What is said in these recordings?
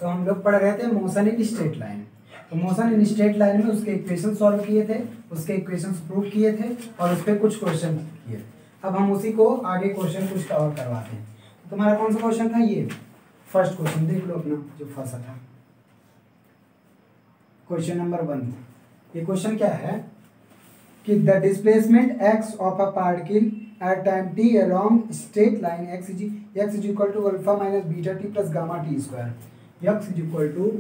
तो हम लोग पढ़ रहे थे मोशन इन स्ट्रेट लाइन। तो मोशन इन स्ट्रेट लाइन में उसके इक्वेशन सॉल्व किए थे, उसके इक्वेशंस प्रूव किए थे और उस पर कुछ क्वेश्चन किए। अब हम उसी को आगे क्वेश्चन कुछ और करवाते हैं। तो तुम्हारा कौन सा क्वेश्चन था? ये फर्स्ट क्वेश्चन देख लो अपना जो फंसा था, क्वेश्चन नंबर 1। ये क्वेश्चन क्या है कि the displacement x of a particle at time t along straight line x is equal to alpha minus beta t plus gamma t square। x is equal to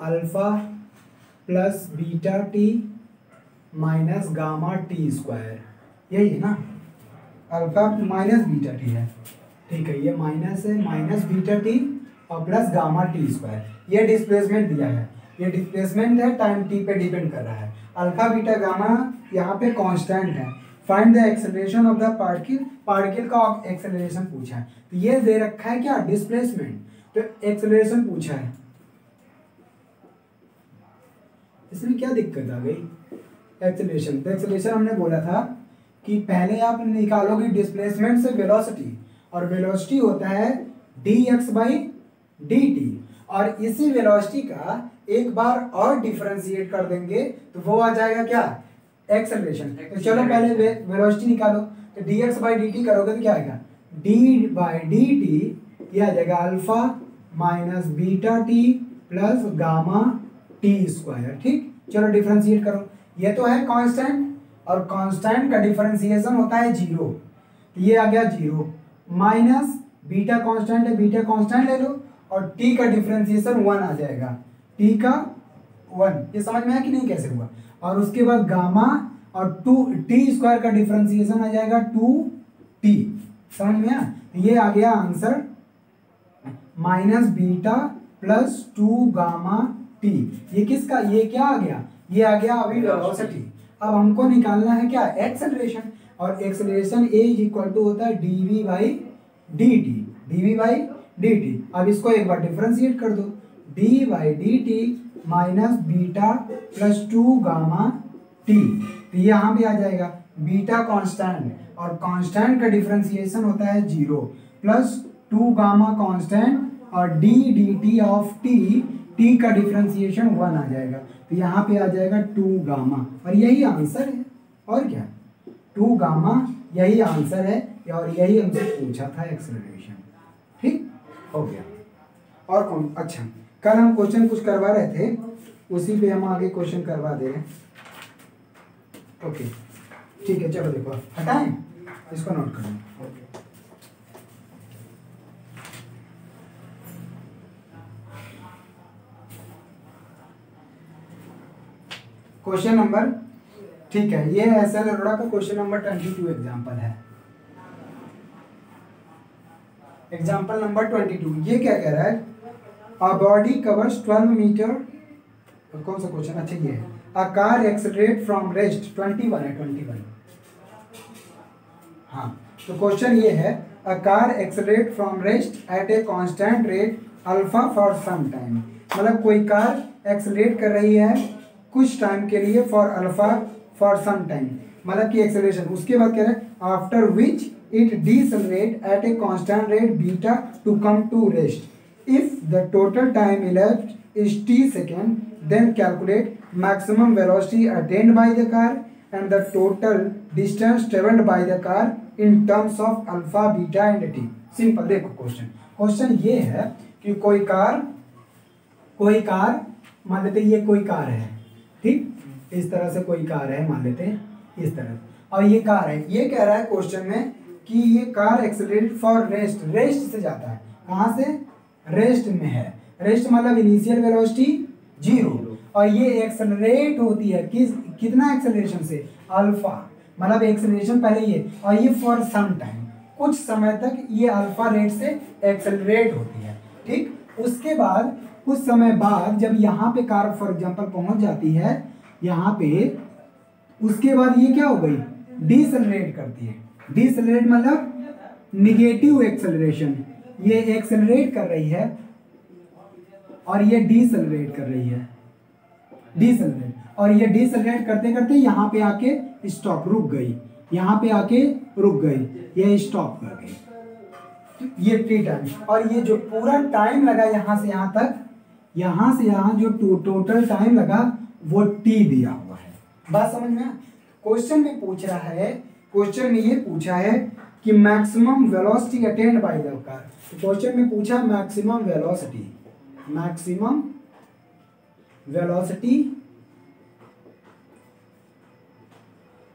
alpha plus beta T minus gamma T square, यही है ना? Alpha minus beta T है, ठीक है, ये minus है, minus beta T और plus gamma T square. ये डिस्प्लेसमेंट दिया है, ये डिस्प्लेसमेंट है, टाइम टी पे डिपेंड कर रहा है। अल्फा बीटा गामा यहाँ पे कांस्टेंट है। Find the acceleration of the particle, particle का एक्सेलरेशन पूछा है। तो ये दे रखा है क्या? डिस्प्लेसमेंट। तो एक्सेलरेशन पूछा है, इसमें क्या दिक्कत आ गई? एक्सेलरेशन, तो एक्सेलरेशन हमने बोला था कि पहले आप निकालोगे डिस्प्लेसमेंट से वेलोसिटी, और वेलोसिटी होता है dx बाई dt, और इसी वेलोसिटी का एक बार और डिफरेंशिएट कर देंगे तो वो आ जाएगा क्या? एक्सेलरेशन। तो चलो पहले वेलोसिटी निकालो। तो dx बाई dt करोगे तो क्या आएगा? d बाई dt, ये आ जाएगा alpha minus beta T plus gamma T square. ठीक, चलो डिफरेंशिएट करो। ये तो है कांस्टेंट, और कांस्टेंट का डिफरेंशिएशन होता है 0, तो ये आ गया 0 माइनस बीटा कांस्टेंट है, बीटा कांस्टेंट ले लो, और टी का डिफरेंशिएशन 1 आ जाएगा, टी का 1। ये समझ में आया कि नहीं कैसे हुआ? और उसके बाद गामा और 2 टी स्क्वायर का डिफरेंशिएशन आ जाएगा 2t। समझ में आया? ये आ गया answer minus beta plus 2 gamma T. ये किसका? ये क्या आ गया? ये आ गया अभी वेलोसिटी। अब हमको निकालना है क्या? एक्सेलरेशन। और acceleration a is equal to होता है dv by dt, dv by dt। अब इसको एक बार डिफरेंशिएट कर दो, d by dt minus beta plus 2 gamma T. तो ये यहाँ भी आ जाएगा बीटा कांस्टेंट, और कांस्टेंट का डिफरेंशिएशन होता है 0 प्लस 2 गामा कांस्टेंट, और d dt ऑफ t का डिफरेंशिएशन 1 आ जाएगा। तो यहाँ पे आ जाएगा 2 गामा, और यही आंसर है। और क्या? 2 गामा यही आंसर है, और यही हमसे पूछा था एक्सेलरेशन। ठीक हो गया। और कौन? अच्छा, कल हम क्वेश्चन कुछ करवा रहे थे, उसी पे हम आगे क्वेश्चन करवा दे रहे हैं। ओके ठीक है, चलो देखो, हटाएं इसको, नोट करें। क्वेश्चन नंबर, ठीक है, ये एसएल अरोड़ा का क्वेश्चन नंबर 22 एग्जाम्पल है। एग्जाम्पल नंबर 22, ये क्या कह रहा है? अ बॉडी कवर्स 12 मीटर, कौन सा क्वेश्चन? अच्छा ये है, a car accelerate from rest, 21 है, 21। हाँ, तो क्वेश्चन ये है, a car accelerate from rest at a constant rate alpha for some time. मतलब कोई कार एक्सेलरेट कर रही है कुछ टाइम के लिए, for alpha for some time, मतलब कि एक्सेलरेशन। उसके बाद कह रहे हैं after which it decelerate at a constant rate beta to come to rest. If the total time elapsed is t second, then calculate maximum velocity attained by the car and the total distance traveled by the car in terms of alpha, beta and t। Simple देखो question ये है कि कोई car मान लेते ये कोई car है, ठीक, इस तरह से कोई कार है, मान लेते हैं इस तरह, और ये कार है। ये कह रहा है क्वेश्चन में कि ये car accelerate for rest, rest से जाता है, कहाँ से? रेस्ट में है। रेस्ट मतलब इनिशियल वेलोसिटी 0, और ये एक्सेलरेट होती है कितना एक्सेलरेशन से? अल्फा, मतलब एक्सेलरेशन पहले ये, और ये फॉर सम टाइम, कुछ समय तक ये अल्फा रेट से एक्सेलरेट होती है। ठीक, उसके बाद कुछ समय बाद जब यहाँ पे कार फॉर एग्जांपल पहुंच जाती है यहाँ पे, उसके बाद ये क्या हो गई? डिसेलरेट करती है। डिसेलरेट मतलब निगेटिव एक्सेलरेशन, ये एक्सेलरेट कर रही है और ये डिसेलरेट कर रही है, डिसेलरेट, और ये डिसेलरेट करते करते यहाँ पे आके स्टॉप, रुक गई, यहाँ पे आके रुक गई, ये स्टॉप कर गई। ये टी टाइम, और ये जो पूरा टाइम लगा यहाँ से यहाँ तक, यहाँ से यहाँ जो टोटल टाइम लगा वो टी दिया हुआ है। बात समझ में? क्वेश्चन में पूछ रहा है, क्वेश्चन में ये पूछा है कि maximum velocity attend by the car. Question में पूछा maximum velocity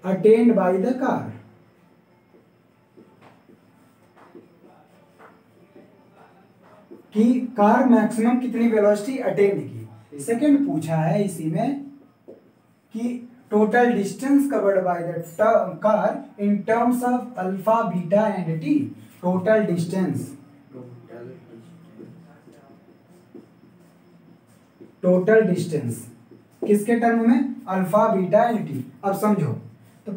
attend by the car. कि कार मैक्सिमम कितनी वेलोसिटी अटेंड की। सेकंड पूछा है इसी में कि total distance covered by the car in terms of alpha beta and T. Total distance किसके टर्म में? Alpha beta and T. अब समझो तो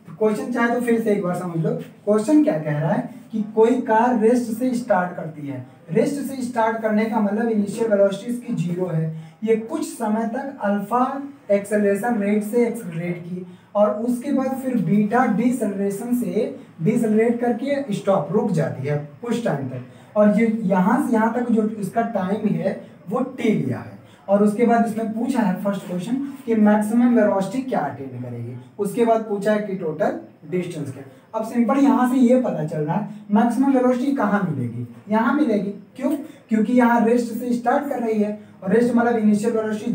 क्वेश्चन चाहे तो फिर से एक बार समझ लो। क्वेश्चन क्या कह रहा है कि कोई कार रेस्ट से स्टार्ट करती है। रेस्ट से स्टार्ट करने का मतलब इनिशियल वेलोसिटी इसकी 0 है। ये कुछ समय तक अल्फा एक्सेलरेशन रेट से एक्सेलरेट की, और उसके बाद फिर बीटा डिसेलरेशन से डिसेलरेट करके स्टॉप रुक जाती है कुछ टाइम तक, और ये यहाँ से यहाँ तक जो इसका टाइम है वो टी लिया है। और उसके बाद इसमें पूछा है फर्स्ट क्वेश्चन कि मैक्सिमम वेलोसिटी क्या अटेन करेगी। उसके बाद पूछा है कि टोटल डिस्टेंस क्या। अब सिंपल यहाँ से ये पता चल रहा है मैक्सिमम वेलोसिटी कहाँ मिलेगी, यहाँ मिलेगी। क्यों? क्योंकि यहाँ रेस्ट से स्टार्ट कर रही है, और रेस्ट मतलब इनिशियल वेलोसिटी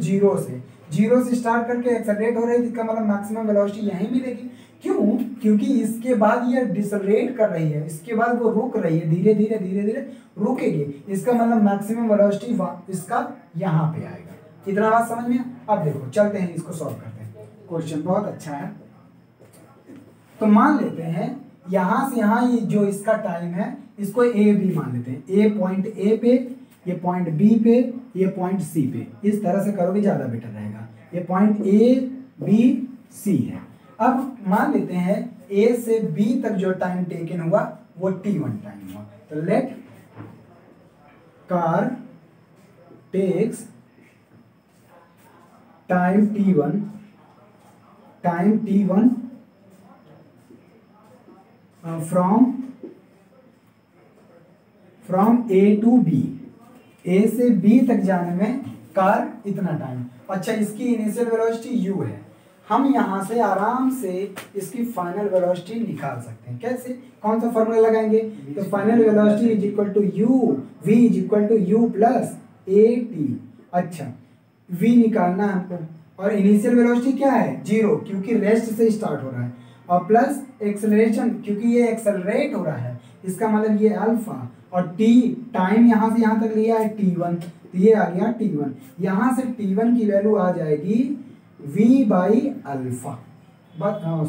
0 से स्टार्ट करके एक्सेलरेट हो रही है, इसका मतलब मैक्सिमम वेलोसिटी यहीं मिलेगी। क्यों? क्योंकि इसके बाद ये डिसेलरेट कर रही है, इसके बाद वो रुक रही है, धीरे धीरे रुकेगी, इसका मतलब मैक्सिमम वेलोसिटी इसका यहाँ पे आएगा। इतना बात समझ में? अब देखो चलते हैं इसको सॉल्व करते हैं। क्वेश्चन बहुत अच्छा है। तो मान लेते हैं यहाँ से यहाँ ये जो इसका टाइम है इसको ए बी मान लेते हैं। ए पॉइंट ए पे, ये पॉइंट बी पे, ये पॉइंट सी पे। इस तरह से करोगे ज़्यादा बेटर रहेगा। ये पॉइंट ए बी सी है। अब मान लेते हैं ए से बी तक जो टाइम टेकन हुआ वो t1 टाइम हुआ। तो let car takes time t1 from A to B. A से बी तक जाने में कार इतना टाइम। अच्छा, इसकी इनिशियल वेलोसिटी u है। हम यहाँ से आराम से इसकी फाइनल वेलोसिटी निकाल सकते हैं। कैसे? कौन सा फॉर्मूला लगाएंगे? तो final velocity is equal to u, v is equal to you plus a t. अच्छा, v निकालना है हमको, और इनिशियल वेलोसिटी क्या है? 0, क्योंकि रेस्ट से स्टार्ट हो रहा है, और प्लस एक्सेलरेशन क्योंकि ये एक्सेलरेट हो रहा है, इसका मतलब ये अल्फा, और टी टाइम यहाँ से यहाँ तक लिया है t1, तो ये आ गया t1। यहाँ से t1 की वैल्यू आ जाएगी v by alpha,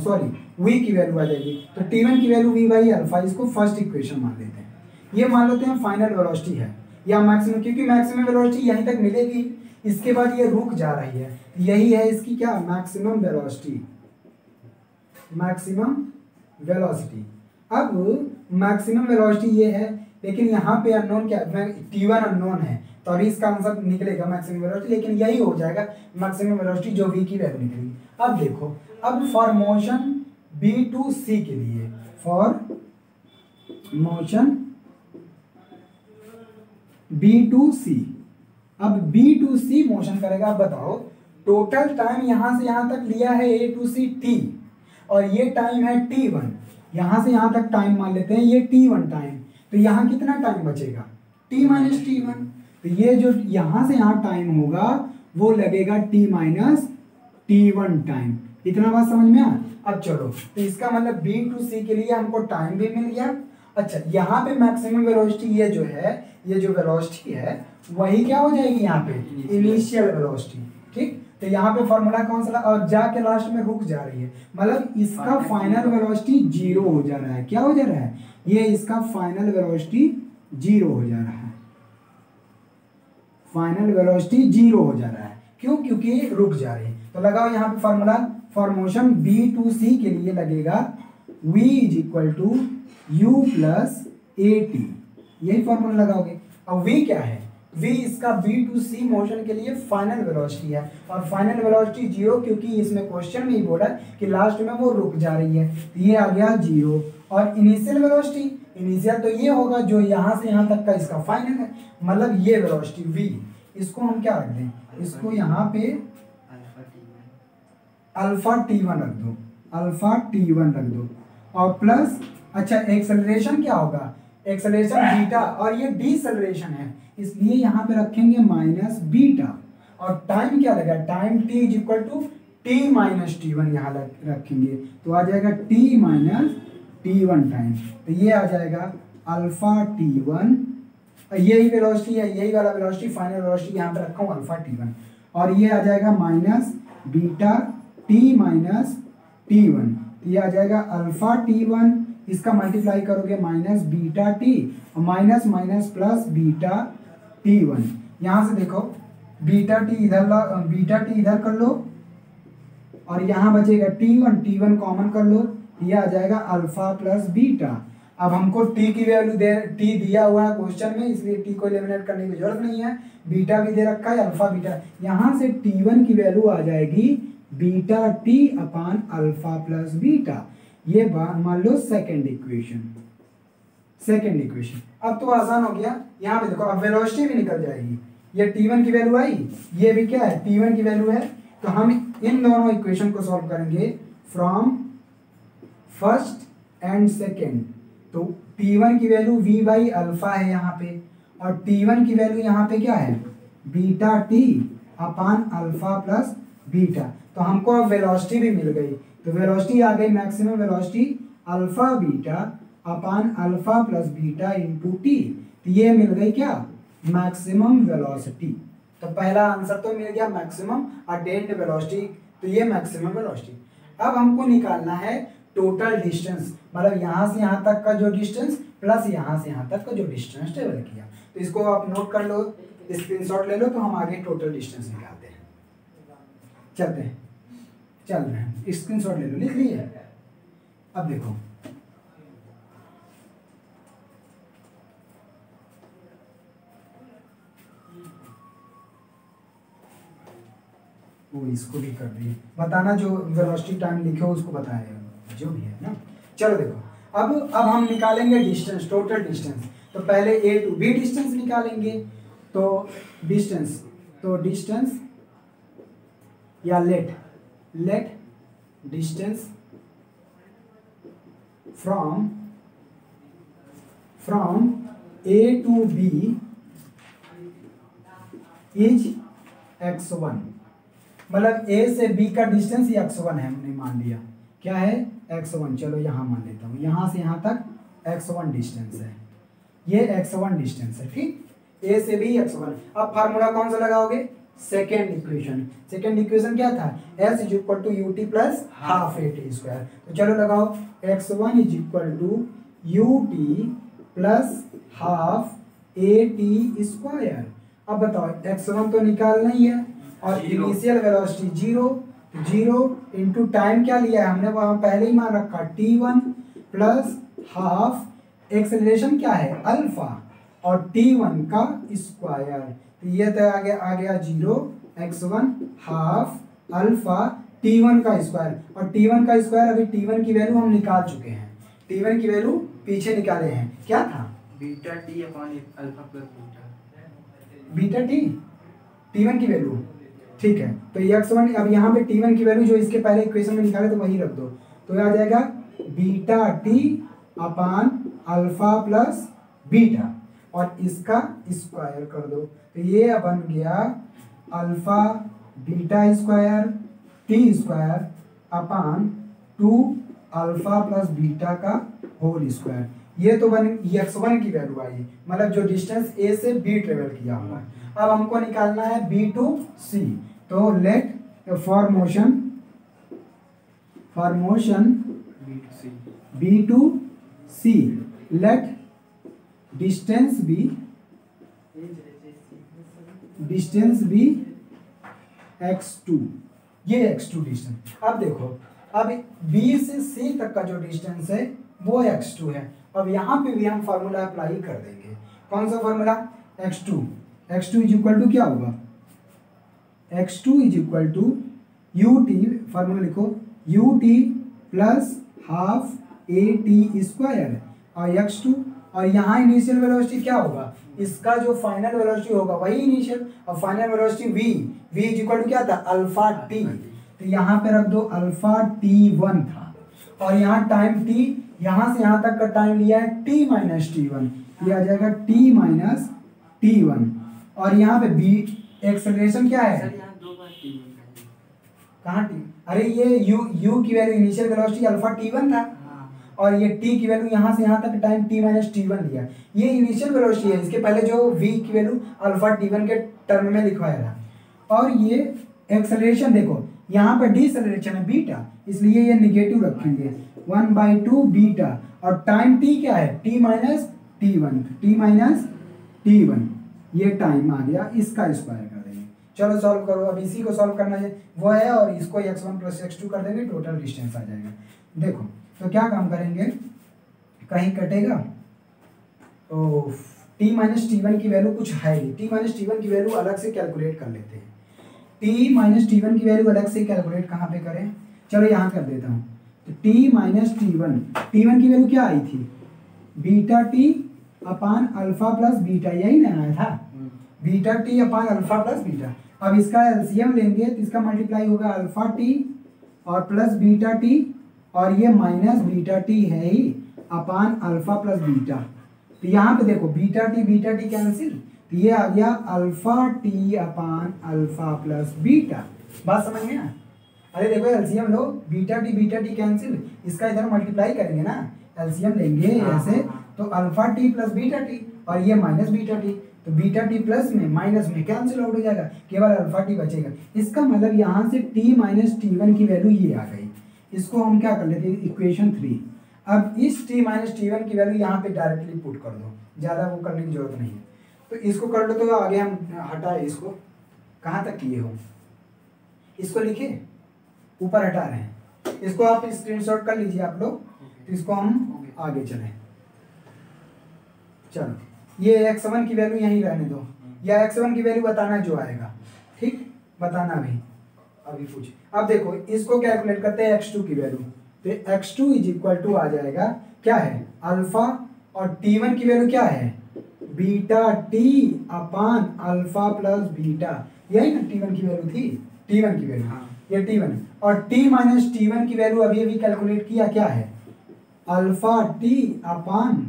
sorry v की वैल्यू आ जाएगी। तो t1 की वैल्यू v बाई अल्फा, इसको फर्स्ट इक्वेशन मान लेते हैं। ये मान लेते हैं फाइनल वेलोसिटी है या मैक्सिमम, क्योंकि मैक्सिमम वेलोसिटी यहीं तक मिलेगी, इसके बाद ये रुक जा रही है, यही है इसकी क्या? Maximum velocity. अब मैक्सिमम वेलोसिटी ये है, लेकिन यहाँ पे अननोन क्या? t1 अननोन है, तो अभी इसका आंसर निकलेगा मैक्सिमम वेलोसिटी, लेकिन यही हो जाएगा मैक्सिमम वेलोसिटी जो v की वैल्यू निकलेगी। अब देखो, अब for motion b to c के लिए, for motion b to c, अब b टू c मोशन करेगा। अब बताओ टोटल टाइम यहाँ से यहाँ तक लिया है a टू c t, और ये टाइम है t1। यहाँ से यहाँ तक टाइम मान लेते हैं ये t1 टाइम, तो यहाँ कितना टाइम बचेगा? t minus t1। तो ये जो यहाँ से यहाँ टाइम होगा वो लगेगा t माइनस t1 टाइम। इतना बात समझ में आया? अब चलो, तो इसका मतलब b टू c के लिए हमको टाइम भी मिल गया। अच्छा, यहाँ पे मैक्सिमम वेलोसिटी ये जो है, ये जो वेलोसिटी है वही क्या हो जाएगी यहाँ पे? Initial velocity. ठीक, तो यहाँ पे फॉर्मूला कौन सा? और जाके लास्ट में रुक जा रही है, मतलब इसका फाइनल वेलोसिटी 0 हो जा रहा है। क्या हो जा रहा है? ये इसका फाइनल वेलोसिटी 0 हो जा रहा है। फाइनल वेलोसिटी 0 हो जा रहा है। क्यों? क्योंकि रुक जा रही है। तो लगाओ यहाँ पे formula, for motion b to c के लिए लगेगा v is equal to u plus a t. यही फॉर्मूला लगाओगे। अब v क्या है? v इसका b टू c मोशन के लिए फाइनल वेलोसिटी है, और फाइनल वेलोसिटी 0, क्योंकि इसमें क्वेश्चन में ही बोला कि लास्ट में वो रुक जा रही है, तो ये आ गया 0। और इनिशियल वेलोसिटी, इनिशियल तो ये होगा जो यहाँ से यहाँ तक का इसका फाइनल है, मतलब ये वेलोसिटी v, इसको हम क्या रख दें, इसको यहाँ पे अल्फा t1 रख दो, अल्फा t1 रख दो, और प्लस अच्छा एक्सेलरेशन क्या होगा, एक्सेलरेशन बीटा, और ये डीसेलरेशन है इसलिए यहाँ पे रखेंगे माइनस बीटा, और टाइम क्या लगा, time t is equal to T minus t1 यहाँ रखेंगे, तो आ जाएगा t माइनस t1 टाइम, तो ये आ जाएगा अल्फा t1, यही वेलोसिटी है, यही वाला वेलोसिटी, फाइनल वेलोसिटी यहाँ पे रखा हूँ अल्फा t1, और ये आ जाएगा minus beta t minus t1, ये आ जाएगा अल्फा t1, इसका मल्टीप्लाई करोगे माइनस बीटा t, और minus minus plus beta t1, यहाँ से देखो बीटा t इधर कर लो, और यहाँ बचेगा t1 कॉमन कर लो, ये आ जाएगा अल्फा प्लस बीटा। अब हमको t की वैल्यू t दिया हुआ है क्वेश्चन में, इसलिए t को एलिमिनेट करने की जरूरत नहीं है, बीटा भी दे रखा है, अल्फा बीटा, यहाँ से t1 की वैल्यू आ जाएगी beta t upon alpha plus beta, ये मान लो सेकेंड इक्वेशन। अब तो आसान हो गया, यहाँ पे देखो अब वेलोसिटी भी निकल जाएगी, ये t1 की वैल्यू आई, ये भी क्या है t1 की वैल्यू है, तो हम इन दोनों इक्वेशन को सॉल्व करेंगे फ्रॉम फर्स्ट एंड सेकेंड, तो t1 की वैल्यू v बाई अल्फा है यहाँ पे, और t1 की वैल्यू यहाँ पे क्या है beta t upon alpha plus beta, तो हमको अब वेलोसिटी भी मिल गई, तो वेलोसिटी आ गई मैक्सिमम वेलोसिटी अल्फा बीटा अपान alpha plus beta into T, तो ये मिल गई क्या मैक्सिमम वेलोसिटी, तो पहला आंसर तो मिल गया मैक्सिमम अटेन्ड वेलोसिटी, तो ये मैक्सिमम वेलोसिटी। अब हमको निकालना है टोटल डिस्टेंस, मतलब यहाँ से यहाँ तक का जो डिस्टेंस प्लस यहाँ से यहाँ तक का जो डिस्टेंस ट्रेवल किया, तो इसको आप नोट कर लो, स्क्रीनशॉट ले लो, तो हम आगे टोटल डिस्टेंस निकालते हैं, चल रहे हैं, स्क्रीनशॉट ले लो, लिख लिए। अब देखो वो इसको भी कर दिए, बताना जो वेलोसिटी टाइम लिखे हो उसको बताया जो भी है ना। चलो देखो अब हम निकालेंगे डिस्टेंस, टोटल डिस्टेंस, तो पहले ए टू बी डिस्टेंस निकालेंगे, तो डिस्टेंस या let distance from A to B is x1, मतलब a से b का डिस्टेंस ये x1 है, हमने मान लिया क्या है x1, चलो यहाँ मान लेता हूँ, यहाँ से यहाँ तक x1 डिस्टेंस है, ये x1 डिस्टेंस है, ठीक, a से b x1। अब फार्मूला कौन सा लगाओगे, सेकेंड इक्वेशन क्या था, s is equal to ut plus half at square, तो चलो लगाओ x1 is equal to ut plus half at square. अब बताओ x1 तो निकालना ही है, और इनिशियल वेलोसिटी 0 इंटू टाइम क्या लिया है हमने, वहां पहले ही मान रखा t1 प्लस हाफ, एक्सेलरेशन क्या है अल्फा, और t1 का स्क्वायर, तो ये तो आ गया 0, x1 हाफ अल्फा t1 का स्क्वायर, और t1 का स्क्वायर अभी t1 की वैल्यू हम निकाल चुके हैं, t1 की वैल्यू पीछे निकाले हैं, क्या था beta T upon alpha plus beta t1 की वैल्यू, ठीक है, तो x1 अब यहाँ पे t1 की वैल्यू जो इसके पहले इक्वेशन में निकाले तो वही रख दो, तो आ जाएगा beta t upon alpha plus beta, और इसका स्क्वायर कर दो, तो ये बन गया alpha beta square T square upon 2 alpha plus beta का होल स्क्वायर, ये तो बन x1 की वैल्यू आई, मतलब जो डिस्टेंस a से b ट्रेवल किया हुआ है। अब हमको निकालना है b टू c, तो let for motion b to c, let distance b x2, ये x2 डिस्टेंस। अब देखो अब b से c तक का जो डिस्टेंस है वो x2 है, अब यहाँ पे भी हम फार्मूला अप्लाई कर देंगे, कौन सा formula, x2 is equal to क्या होगा, x2 is equal to ut, formula लिखो ut plus half A T square और x2, और यहाँ इनिशियल वेलोसिटी क्या होगा, इसका जो फाइनल वेलोसिटी होगा वही इनिशियल, और final velocity v is equal to क्या था, अल्फा टी। तो यहाँ पे रख दो अल्फा t1 था, और यहाँ टाइम t, यहाँ से यहाँ तक का टाइम लिया है t माइनस t1, ये आ जाएगा t माइनस t1। और यहाँ पे b एक्सेलरेशन क्या है, सर यहाँ 2 बार t1 का कहाँ t, अरे ये u की value initial velocity alpha t1 था, और ये t की वैल्यू यहाँ से यहाँ तक टाइम t माइनस t1 लिया, ये इनिशियल वेलोसिटी है। इसके पहले जो v की वैल्यू अल्फा t1 के टर्म में लिखवाया था। और ये एक्सेलरेशन देखो, यहाँ पर डिसेलरेशन है बीटा, इसलिए ये निगेटिव रखेंगे 1/2 बीटा, और टाइम t क्या है, t माइनस t1, ये टाइम आ गया, इसका स्क्वायर कर देंगे। चलो सॉल्व करो, अब इसी को सॉल्व करना है वो है, और इसको x1 प्लस x2 कर देंगे, टोटल डिस्टेंस आ जाएगा। देखो तो क्या काम करेंगे, कहीं कटेगा, तो t माइनस t1 की वैल्यू कुछ है नहीं, t माइनस t1 की वैल्यू अलग से कैलकुलेट कर लेते हैं। t माइनस t1 की वैल्यू अलग से कैलकुलेट कहाँ पे करें, चलो यहाँ कर देता हूँ। तो t माइनस t1 की वैल्यू क्या आई थी, beta T upon alpha plus beta, यही ना आया था, beta T upon alpha plus beta. अब इसका एलसीएम लेंगे तो इसका मल्टीप्लाई होगा अल्फा टी और प्लस बीटा टी, और ये माइनस बीटा टी है ही अपान अल्फा प्लस बीटा। तो यहाँ पे देखो बीटा टी कैंसिल, तो ये आ गया alpha T upon alpha plus beta. बात समझ में आया? अरे देखो एलसीएम लो, बीटा टी कैंसिल, इसका इधर मल्टीप्लाई करेंगे ना, एलसीएम लेंगे ऐसे, तो alpha T plus beta T, और ये माइनस बीटा टी, तो बीटा टी प्लस में माइनस में कैंसिल आउट हो जाएगा, केवल अल्फा टी बचेगा। इसका मतलब यहाँ से t माइनस t1 की वैल्यू ये आ गई, इसको हम क्या कर लेते हैं, इक्वेशन 3। अब इस t माइनस t1 की वैल्यू यहाँ पे डायरेक्टली पुट कर दो, ज़्यादा वो करने की जरूरत नहीं है। तो इसको कर लो, तो आगे हम हटाए इसको, कहाँ तक किए हो, इसको लिखे ऊपर हटा रहे हैं, इसको आप स्क्रीनशॉट कर लीजिए आप लोग, तो इसको हम आगे चलें। चलो ये x1 की वैल्यू यहीं रहने दो, या x1 की वैल्यू बताना जो आएगा, ठीक, बताना अभी कुछ। अब देखो इसको कैलकुलेट करते हैं x2 की वैल्यू, तो x2 इज इक्वल टू आ जाएगा क्या है, अल्फा, और t1 की वैल्यू क्या है, beta T upon alpha plus beta, यही ना t1 की वैल्यू थी, t1 की वैल्यू, ये t1, और t माइनस t1 की वैल्यू अभी कैलकुलेट किया, क्या है, alpha T upon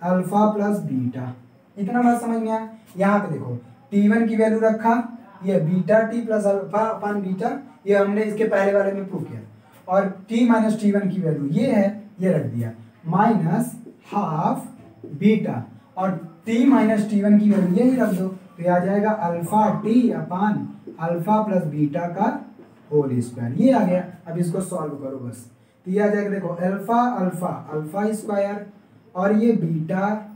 alpha plus beta. इतना बात समझ में आया? यहाँ पे देखो t1 की वैल्यू रखा, ये बीटा टी प्लस अल्फा अपान बीटा, ये हमने इसके पहले वाले में प्रूव किया, और t माइनस t1 की वैल्यू ये है, ये रख दिया, माइनस हाफ बीटा, और t माइनस t1 की वैल्यू यही रख दो, तो ये आ जाएगा alpha T upon alpha plus beta का होल स्क्वायर, ये आ गया। अब इसको सॉल्व करो बस, तो ये आ जाएगा, देखो अल्फा स्क्वायर, और ये बीटा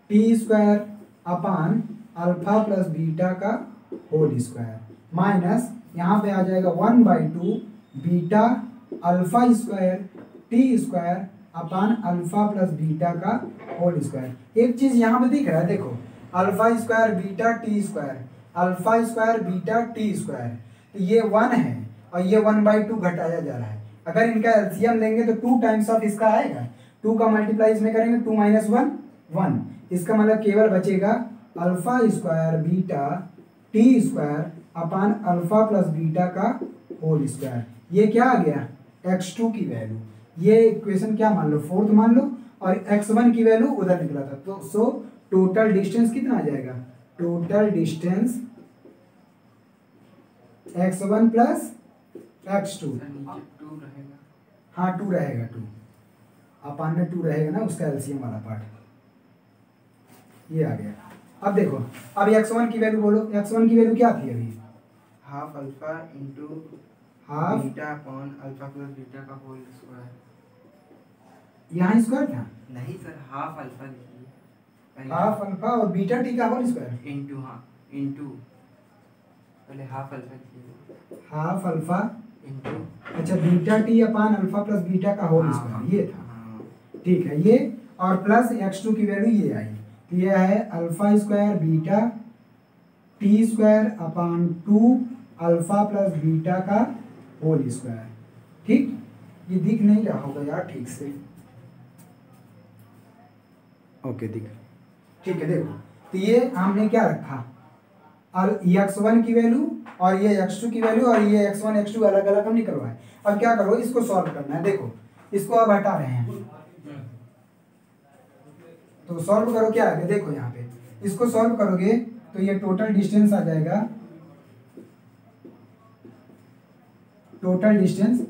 टी स्क्वायर अपान अल्फा प्लस बीटा का होल स्क्वायर, माइनस यहाँ पे आ जाएगा 1/2 beta alpha square T square अपान अल्फा प्लस बीटा का होल स्क्वायर। एक चीज़ यहाँ पे दिख रहा है, देखो alpha square beta T square, alpha square beta T square, तो ये 1 है, और ये 1/2 घटाया जा रहा है। अगर इनका एलसीएम लेंगे तो 2 टाइम्स ऑफ इसका आएगा, 2 का मल्टीप्लाई इसमें करेंगे, 2 माइनस 1, इसका मतलब केवल बचेगा alpha square beta T square अपान अल्फा प्लस बीटा का होल स्क्वायर। ये क्या आ गया, x2 की वैल्यू, ये इक्वेशन क्या मान लो, 4th मान लो, और x1 की वैल्यू उधर निकला था, तो सो टोटल डिस्टेंस कितना आ जाएगा, total distance x1 plus x2, हाँ 2 रहेगा, 2 अपान में 2 रहेगा ना, उसका एलसीएम वाला पार्ट, ये आ गया। अब देखो, अब x1 की वैल्यू बोलो, x1 की वैल्यू क्या थी अभी, half alpha into half beta upon alpha plus beta का होल स्क्वायर, यहाँ स्क्वायर था, नहीं सर हाफ अल्फा लिखिए, हाफ अल्फा और बीटा टी का होल स्क्वायर, इंटू, हाँ इंटू, पहले हाफ अल्फा लिखिए, हाफ अल्फा इंटू, अच्छा beta T upon alpha plus beta का होल स्क्वायर, ये था, ठीक है, ये और प्लस x2 की वैल्यू ये आई, तो ये है alpha square beta T square upon 2 alpha plus beta का होल स्क्वायर, ठीक। ये दिख नहीं रहा होगा यार ठीक से, ओके दिख, ठीक है। देखो तो ये हमने क्या रखा, x1 की वैल्यू और ये x2 की वैल्यू और ये x1 x2 अलग अलग हम निकलवाए। अब क्या करो, इसको सॉल्व करना है। देखो इसको अब हटा रहे हैं, तो सॉल्व करो क्या आएगा, देखो यहाँ पे इसको सॉल्व करोगे तो ये टोटल डिस्टेंस आ जाएगा, टोटल डिस्टेंस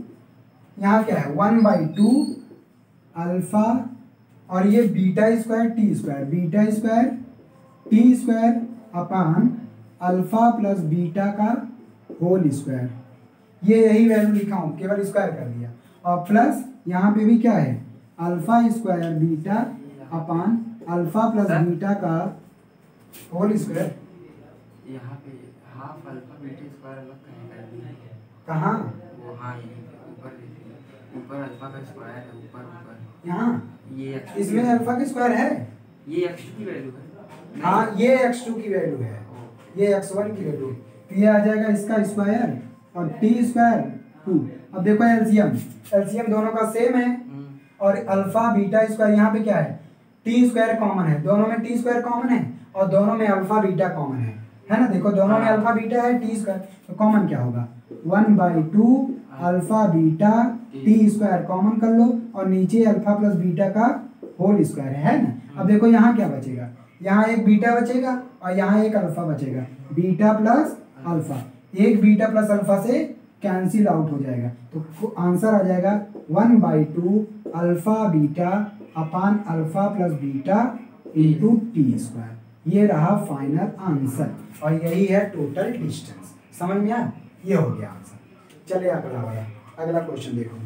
यहाँ क्या है 1/2 अल्फा और ये beta square T square, beta square T square अपान अल्फा प्लस बीटा का होल स्क्वायर। ये यही वैल्यू लिखा हूँ, केवल स्क्वायर कर दिया। और प्लस यहाँ पे भी क्या है अल्फा स्क्वायर बीटा अपान अल्फा प्लस बीटा का होल स्क्वायर। यहाँ पे हाफ अल्फा बीटा स्क्वायर अलग कहीं कर दिया, कहाँ, वो हाँ यहीं पे ऊपर देखिए, ऊपर अल्फा का स्क्वायर है, ऊपर यहाँ ये इसमें अल्फा का स्क्वायर है, ये x2 की वैल्यू है। हाँ ये x2 की वैल्यू है, ये x1 की वैल्यू। तो ये आ जाएगा इसका स्क्वायर और टी स्क्वायर 2। अब देखो एलसीएम, एलसीएम दोनों का सेम है और अल्फा बीटा स्क्वायर यहाँ पे क्या है टी स्क्वायर कॉमन है, दोनों में टी स्क्वायर कॉमन है और दोनों में अल्फा बीटा कॉमन है ना। देखो दोनों में अल्फा बीटा है, टी स्क्वायर तो कॉमन क्या होगा 1/2 alpha beta T square common कर लो और नीचे अल्फा प्लस बीटा का होल स्क्वायर है ना। अब देखो यहाँ क्या बचेगा, यहाँ एक बीटा बचेगा और यहाँ एक अल्फा बचेगा, बीटा प्लस अल्फा, एक बीटा प्लस अल्फा से कैंसिल आउट हो जाएगा। तो आंसर आ जाएगा 1/2 अल्फा बीटा अपान alpha plus beta into T square. ये रहा फाइनल आंसर और यही है टोटल डिस्टेंस। समझ में आया, ये हो गया आंसर। चलिए अगला वाला, अगला क्वेश्चन देखो।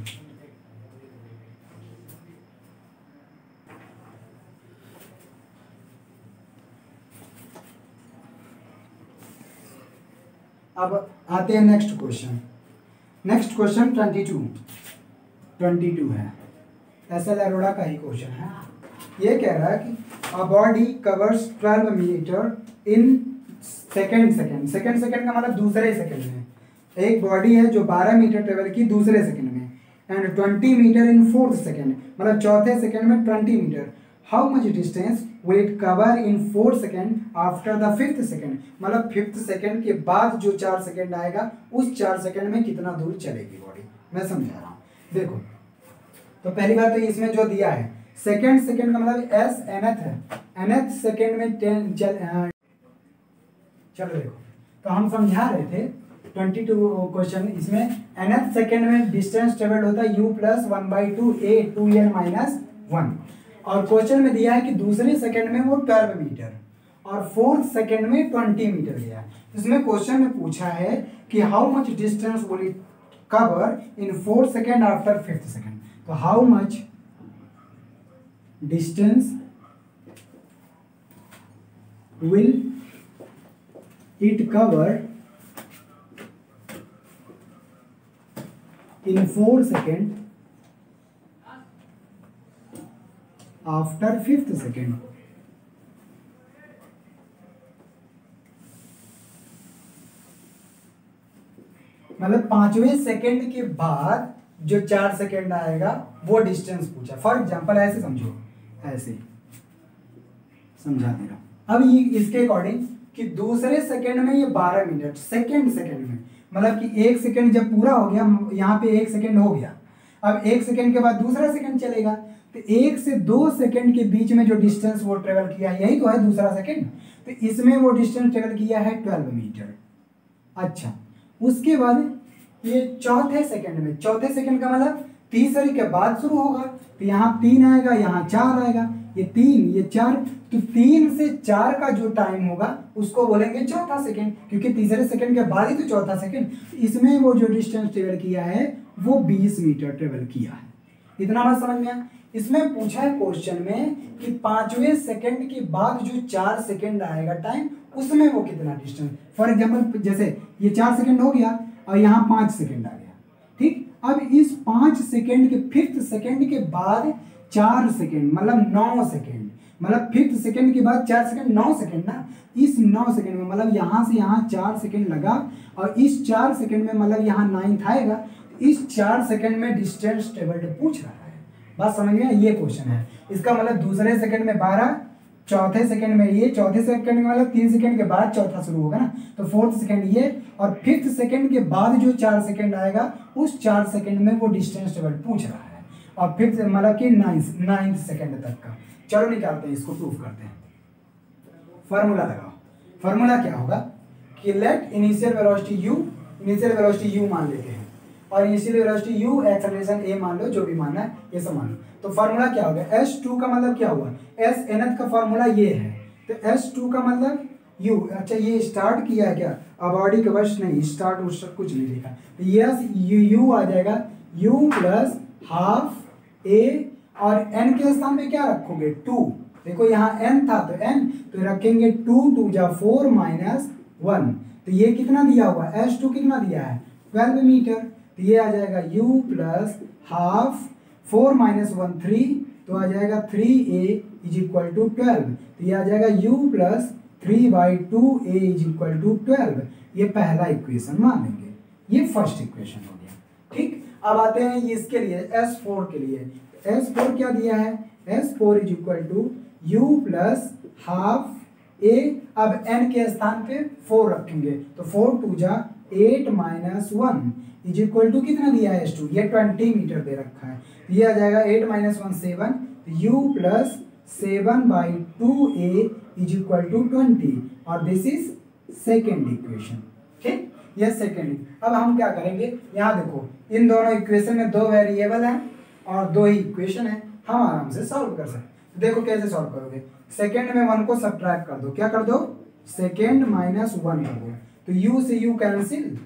अब आते हैं नेक्स्ट क्वेश्चन। नेक्स्ट क्वेश्चन 22 है, एसएल अरोड़ा का ही क्वेश्चन है। ये कह रहा है कि a body covers 12 metre in second second का मतलब दूसरे सेकेंड में। एक बॉडी है जो 12 मीटर ट्रेवल की दूसरे सेकेंड में, and 20 metre in fourth second, मतलब चौथे सेकेंड में 20 metre. How much distance will it cover in 4 second after the 5th second, मतलब 5th सेकेंड के बाद जो 4 सेकेंड आएगा उस 4 सेकेंड में कितना दूर चलेगी बॉडी। मैं समझा रहा हूँ। देखो तो पहली बात तो इसमें जो दिया है सेकेंड का मतलब एस nth है, nth सेकेंड में 10 चलो देखो तो हम समझा रहे थे 22 क्वेश्चन, इसमें nth सेकेंड में डिस्टेंस ट्रेवल्ड होता है u plus 1/2 a 2n minus 1, और क्वेश्चन में दिया है कि दूसरे सेकेंड में वो 12 मीटर और फोर्थ सेकेंड में 20 मीटर गया है। इसमें क्वेश्चन में पूछा है कि how much distance will it cover in 4 second after 5th second. तो how much distance will it cover in 4 second after 5th second. मतलब 5वें सेकेंड के बाद जो 4 सेकेंड आएगा वो डिस्टेंस पूछा। फॉर एग्जांपल ऐसे समझो, ऐसे समझा दे रहा हूं। अब ये इसके अकॉर्डिंग कि दूसरे सेकेंड में ये 12 मिनट, सेकेंड में मतलब कि 1 सेकेंड जब पूरा हो गया, यहाँ पे 1 सेकेंड हो गया, अब 1 सेकेंड के बाद दूसरा सेकेंड चलेगा, तो 1 से 2 सेकेंड के बीच में जो डिस्टेंस वो ट्रेवल किया यही तो है दूसरा सेकेंड। तो इसमें वो डिस्टेंस ट्रेवल किया है 12 मीटर। अच्छा, उसके बाद ये चौथे सेकेंड का मतलब तीसरे के बाद शुरू होगा, तो यहाँ 3 आएगा, यहाँ 4 आएगा, ये 3 ये 4, तो 3 से 4 का जो टाइम होगा उसको बोलेंगे चौथा सेकेंड, क्योंकि तीसरे सेकेंड के बाद ही तो चौथा सेकेंड। इसमें वो जो डिस्टेंस ट्रेवल किया है वो 20 मीटर ट्रेवल किया है। इतना बात समझ में आया। इसमें पूछा है क्वेश्चन में कि 5वें सेकेंड के बाद जो 4 सेकेंड आएगा टाइम, उसमें वो कितना डिस्टेंस। फॉर एग्जाम्पल जैसे ये 4 सेकेंड हो गया और यहाँ 5 सेकेंड आ गया, ठीक। अब इस 5 सेकेंड के 5th सेकेंड के बाद 4 सेकेंड मतलब 9 सेकेंड, मतलब 5th सेकेंड के बाद 4 सेकेंड 9 सेकेंड ना। इस 9 सेकेंड में मतलब यहाँ से यहाँ 4 सेकेंड लगा और इस 4 सेकेंड में मतलब यहाँ 9th आएगा। इस 4 सेकेंड में डिस्टेंस ट्रेवल्ड पूछ रहा है, बात समझ में? ये क्वेश्चन है। इसका मतलब दूसरे सेकंड में 12, चौथे सेकंड में ये, चौथे सेकंड में मतलब 3 सेकंड के बाद चौथा शुरू होगा ना, तो फोर्थ सेकंड ये, और फिफ्थ सेकंड के बाद जो 4 सेकंड आएगा उस 4 सेकंड में वो डिस्टेंस टेबल पूछ रहा है, और फिफ्थ मतलब कि नाइन्थ सेकंड तक का। चलो निकालते हैं, इसको प्रूफ करते हैं। फॉर्मूला लगाओ। फॉर्मूला क्या होगा कि let initial velocity u, initial velocity u मान लेते हैं, और initial velocity u, acceleration a मान लो, जो भी मानना है ये सब मान लो। तो फार्मूला क्या होगा, s2 का मतलब क्या हुआ, s nth का फार्मूला ये है, तो s2 का मतलब u। अच्छा ये स्टार्ट किया है क्या, अबॉडी का वर्ष नहीं, स्टार्ट उस कुछ नहीं लिखा, तो यस u आ जाएगा u प्लस हाफ a, और n के स्थान पे क्या रखोगे 2, देखो यहाँ n था तो n, तो रखेंगे 2 2 जा 4 माइनस 1, तो ये कितना दिया हुआ, s2 कितना दिया है 12 मीटर, तो ये आ जाएगा u प्लस हाफ 4 माइनस 1 3, तो आ जाएगा 3a इज इक्वल टू 12, तो ये आ जाएगा u plus 3/2a is equal to 12। ये पहला इक्वेशन मान लेंगे, ये फर्स्ट इक्वेशन हो गया। ठीक, अब आते हैं ये इसके लिए s4 के लिए। s4 क्या दिया है, s4 is equal to u plus half a, अब n के स्थान पे 4 रखेंगे, तो 4 2 जा 8 माइनस 1 इज इक्वल टू कितना दिया है s2, ये 20 मीटर दे रखा है, तो ये आ जाएगा 8 minus 1 7, u plus 7/2a is equal to 20, और दिस इज सेकेंड इक्वेशन। ठीक, ये सेकेंड। अब हम क्या करेंगे, यहाँ देखो इन दोनों इक्वेशन में 2 वेरिएबल हैं और 2 ही इक्वेशन है, हम आराम से सॉल्व कर सकते हैं। देखो कैसे सॉल्व करोगे, सेकेंड में 1 को सब्ट्रैक्ट कर दो, क्या कर दो, सेकेंड माइनस 1 कर दो, तो u से u कैंसिल,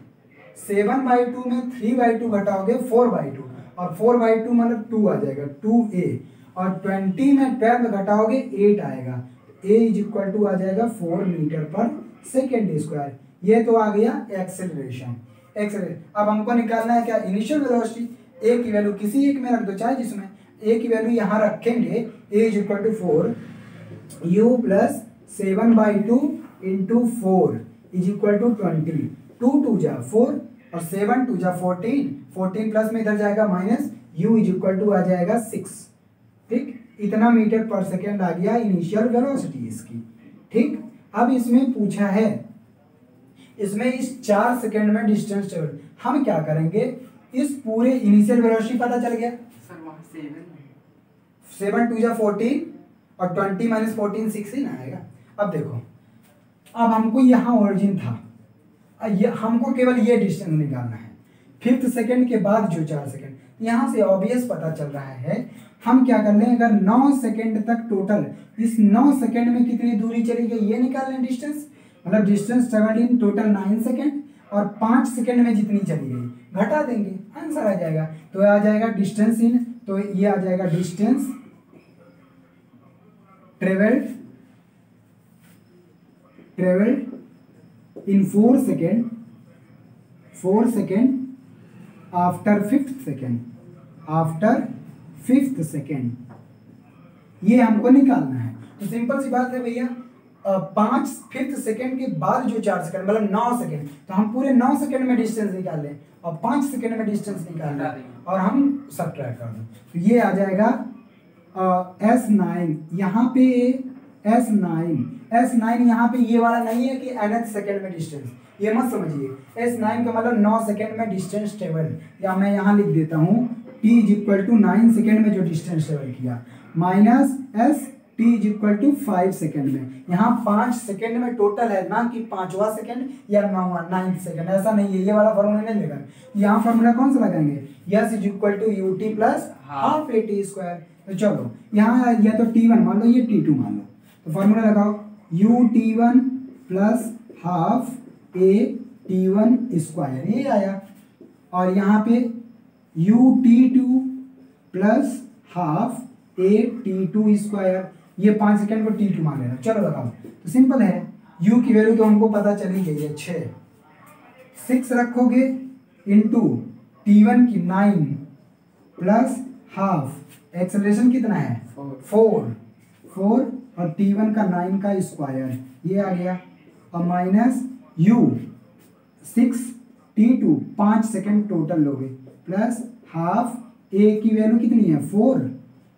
7/2 में 3/2 घटाओगे 4/2, और 4/2 मतलब 2 आ जाएगा 2a, और 20 में 12 घटाओगे 8 आएगा, a इज इक्वल टू आ जाएगा 4 मीटर पर सेकेंड स्क्वायर। ये तो आ गया एक्सेलरेशन। अब हमको निकालना है क्या, इनिशियल वेलोसिटी। a की वैल्यू किसी एक में रख दो, चाहे जिसमें, a की वैल्यू यहाँ रखेंगे, a is equal to 4 u plus 7/2 into 4 is equal to 20, 2 2 जा 4 और 7 2 जा 14, 14 प्लस में इधर जाएगा minus, u is equal to आ जाएगा 6। ठीक, इतना मीटर पर सेकेंड आ गया इनिशियल वेलोसिटी इसकी। ठीक, अब इसमें पूछा है, इसमें इस 4 सेकेंड में डिस्टेंस टेबल, हम क्या करेंगे, इस पूरे इनिशियल वेलोसिटी पता चल गया, सर वहाँ 7 2 जा 14 और 20 माइनस 14 16 आएगा। अब देखो, अब हमको यहाँ ओरिजिन था, हमको केवल ये डिस्टेंस निकालना है, फिफ्थ सेकंड के बाद जो 4 सेकंड, यहाँ से ऑब्वियस पता चल रहा है। हम क्या कर लें, अगर 9 सेकंड तक टोटल, इस 9 सेकंड में कितनी दूरी चली गई ये निकाल लें डिस्टेंस, मतलब distance travelled in total 9 second, और 5 सेकंड में जितनी चली गई घटा देंगे, आंसर आ जाएगा। तो आ जाएगा डिस्टेंस इन, तो ये आ जाएगा distance travelled in 4 second after fifth second, ये हमको निकालना है। तो सिंपल सी बात है भैया, 5 फिफ्थ सेकेंड के बाद जो 4 सेकंड मतलब 9 सेकंड, तो हम पूरे 9 सेकंड में डिस्टेंस निकाल लें और 5 सेकंड में डिस्टेंस निकाल लें और हम सब्ट्रैक्ट कर दें, तो ये आ जाएगा S9। यहाँ पे S9 यहाँ पे ये वाला नहीं है कि nth सेकंड में डिस्टेंस, ये मत समझिए। S9 का मतलब 9 सेकंड में डिस्टेंस टेबल, या मैं यहाँ लिख देता हूँ t is equal to 9 second में जो डिस्टेंस टेबल किया, minus s t is equal to 5 second में। यहाँ 5 सेकेंड में टोटल है, ना कि 5वां सेकेंड या 9th सेकेंड, ऐसा नहीं है, ये वाला फॉर्मूला नहीं लेगा। यहाँ फॉर्मूला कौन सा लगाएंगे, S is equal to U T plus half A T square. तो चलो यहाँ या तो t1 मान लो, ये t2 मान लो, तो फॉर्मूला लगाओ ut1 प्लस हाफ ए t1 स्क्वायर, ये आया, और यहाँ पे ut2 प्लस हाफ ए t2 स्क्वायर, ये 5 सेकंड को t2 मान लेना। चलो लगाओ, तो सिंपल है, u की वैल्यू तो हमको पता चली गई है 6 रखोगे इंटू t1 की 9 प्लस हाफ, एक्सेलरेशन कितना है 4 और t1 का 9 का स्क्वायर, ये आ गया, और minus u 6 t2 5 second total लोगे, प्लस हाफ a की वैल्यू कितनी है 4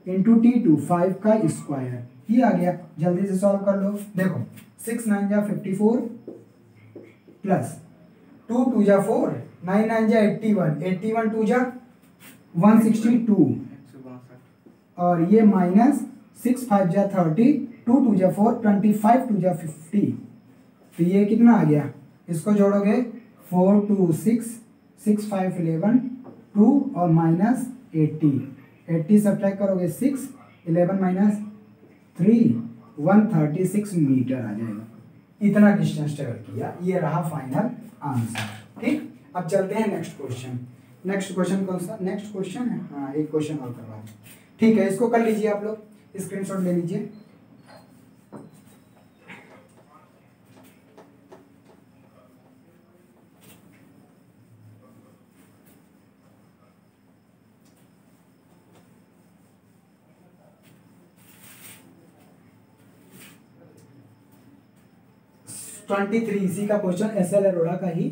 इंटू T2 5 का स्क्वायर, ये आ गया। जल्दी से सॉल्व कर लो। देखो 6 9 जा 54 प्लस 2 2 जा 4 9 9 जा 81 81 2 जा 162 और ये माइनस 6 5 जा 30 2 2 जा 4 25 2 जा 50। तो ये कितना आ गया, इसको जोड़ोगे 4 2 6 6 5 11 2 और माइनस 80 सब्ट्रैक्ट करोगे 6 11 माइनस 3 136 मीटर आ जाएगा। इतना डिस्टेंस ट्रेवल किया, ये रहा फाइनल आंसर। ठीक, अब चलते हैं नेक्स्ट क्वेश्चन। नेक्स्ट क्वेश्चन कौन सा, नेक्स्ट क्वेश्चन है, हाँ एक क्वेश्चन और करवा। ठीक है, इसको कर लीजिए आप लोग, स्क्रीनशॉट ले लीजिए। ट्वेंटी थ्री, इसी का क्वेश्चन SL अरोड़ा का ही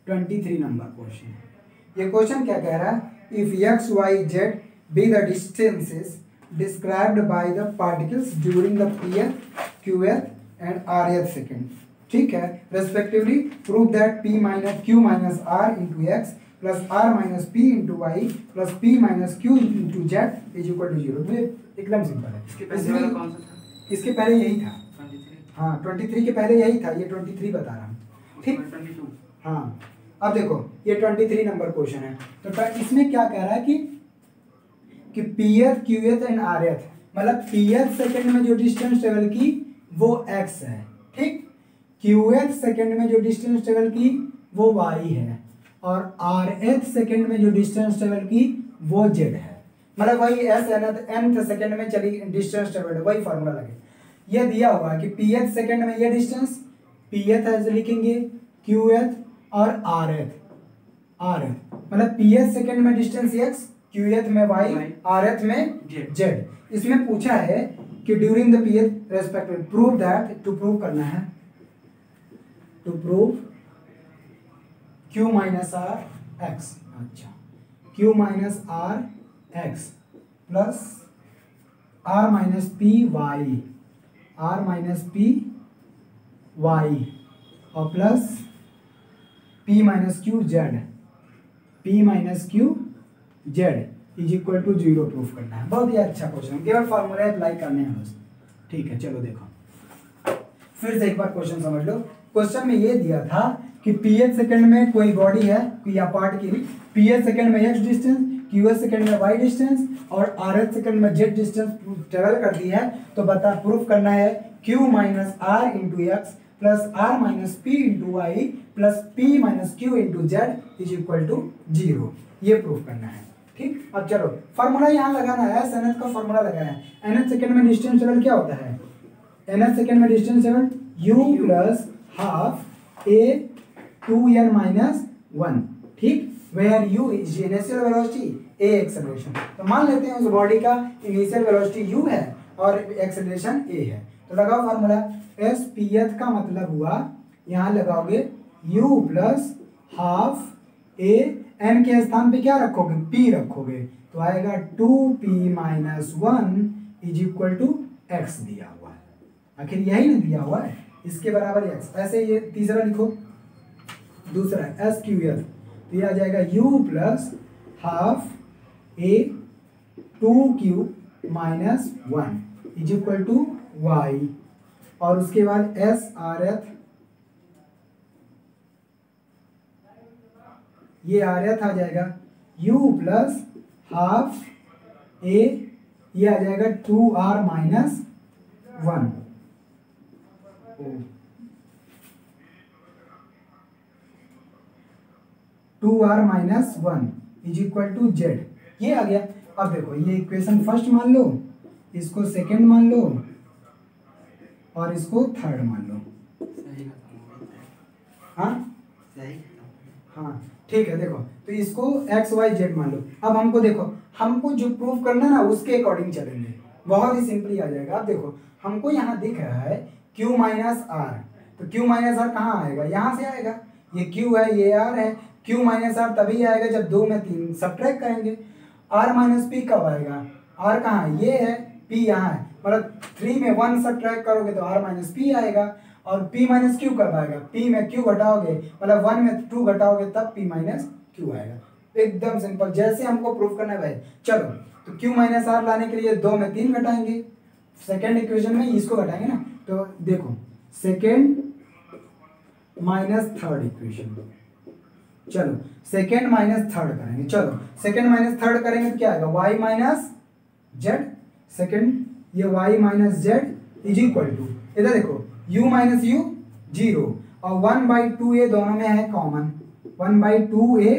23 नंबर क्वेश्चन है। ये क्वेश्चन क्या कह रहा है, if x y z be the distances described by the particles during the pth qth and rth second, ठीक है, respectively prove that p minus q minus r into x plus r minus p into y plus p minus q into z is equal to 0। तो एकदम simple है। इसके पहले वाला कौन सा था? इसके पहले यही था, 23। हाँ 23 के पहले यही था, ये 23 बता रहा हूँ। ठीक, 22। हाँ अब देखो ये 23 नंबर क्वेश्चन है। तो इसमें क्या कह रहा है कि पीएथ क्यूएथ एंड आरएथ, मतलब पीएथ सेकंड में जो डिस्टेंस ट्रेवल की वो x है, ठीक, क्यूएथ सेकंड में जो डिस्टेंस ट्रेवल की वो y है और आरएथ सेकंड में जो डिस्टेंस ट्रेवल की वो z है। मतलब वही s nth सेकंड में चली डिस्टेंस ट्रेवल, वही फार्मूला लगे। ये दिया हुआ है कि पीएथ सेकंड में ये डिस्टेंस, पीएथ ऐसे लिखेंगे, क्यूएथ और आरएथ, मतलब पीएथ सेकंड में डिस्टेंस x, क्यूएथ में y, आरएथ में z। इसमें पूछा है कि during the pth respective prove that, to prove करना है, to prove q minus r x, अच्छा q minus r x plus r minus P y, r minus P Y और plus p minus Q z, p minus Q z is equal to 0 proof करना है। बहुत ही अच्छा question, केवल formula apply करने हैं बस। ठीक है, चलो देखो फिर से एक बार क्वेश्चन समझ लो। क्वेश्चन में ये दिया था कि ph सेकंड में कोई बॉडी है, कोई पार्ट की, ph सेकंड में x डिस्टेंस, qh सेकंड में y डिस्टेंस और rh सेकंड में z डिस्टेंस ट्रेवल कर दी है। तो बता प्रूफ करना है q minus r into X plus r minus p into Y plus p minus q into Z is equal to 0, ये प्रूफ करना है। ठीक, अब चलो फार्मूला यहाँ लगाना है, nth का फार्मूला लगाना है। nth सेकंड में डिस्टेंस ट्रेवल क्या होता है, nth सेकंड में distance travel u plus half a 2n minus 1, ठीक, where u is initial velocity, a acceleration. तो मान लेते हैं उस बॉडी का इनिशियल वेलोसिटी u है और एक्सेलरेशन a है। तो लगाओ फार्मूला, s pth का मतलब हुआ, यहाँ लगाओगे u plus half a, n के स्थान पे क्या रखोगे, p रखोगे, तो आएगा 2p minus 1 is equal to x दिया हुआ है। आखिर यही ना दिया हुआ है, इसके बराबर x। ऐसे ये तीसरा लिखो, दूसरा s क्यूएथ, तो ये आ जाएगा u plus half a 2q minus 1 is equal to y और उसके बाद s rth, ये rth आ जाएगा u प्लस हाफ a, ये आ जाएगा 2r minus 1, 2r minus 1 is equal to z, ये आ गया। अब देखो ये इक्वेशन फर्स्ट मान लो, इसको सेकंड मान लो और इसको थर्ड मान लो। हाँ हाँ ठीक है, देखो तो इसको एक्स वाई जेड मान लो। अब हमको देखो, हमको जो प्रूफ करना है ना उसके अकॉर्डिंग चलेंगे, बहुत ही सिंपली आ जाएगा। अब देखो हमको यहाँ दिख रहा है Q माइनस आर, तो Q माइनस आर कहाँ आएगा, यहाँ से आएगा। ये Q है, ये R है, Q माइनस आर तभी आएगा जब 2 में 3 सब्ट्रैक्ट करेंगे। R माइनस पी कब आएगा, r कहाँ है, ये है, p यहाँ है, मतलब 3 में 1 सब्ट्रैक्ट करोगे तो r माइनस p आएगा, और p माइनस q कब आएगा, p में q घटाओगे, मतलब 1 में 2 घटाओगे तब p माइनस q आएगा। एकदम सिंपल, जैसे हमको प्रूफ करना है भाई। चलो तो q माइनस r लाने के लिए 2 में 3 घटाएंगे, सेकेंड इक्वेशन में इसको घटाएंगे ना, तो देखो सेकेंड माइनस थर्ड इक्वेशन, चलो सेकेंड माइनस थर्ड करेंगे, चलो सेकेंड माइनस थर्ड करेंगे तो क्या आएगा, y माइनस जेड, सेकेंड ये y minus Z is equal to, इधर देखो u माइनस यू 0, और 1/2a दोनों में है कॉमन, 1/2a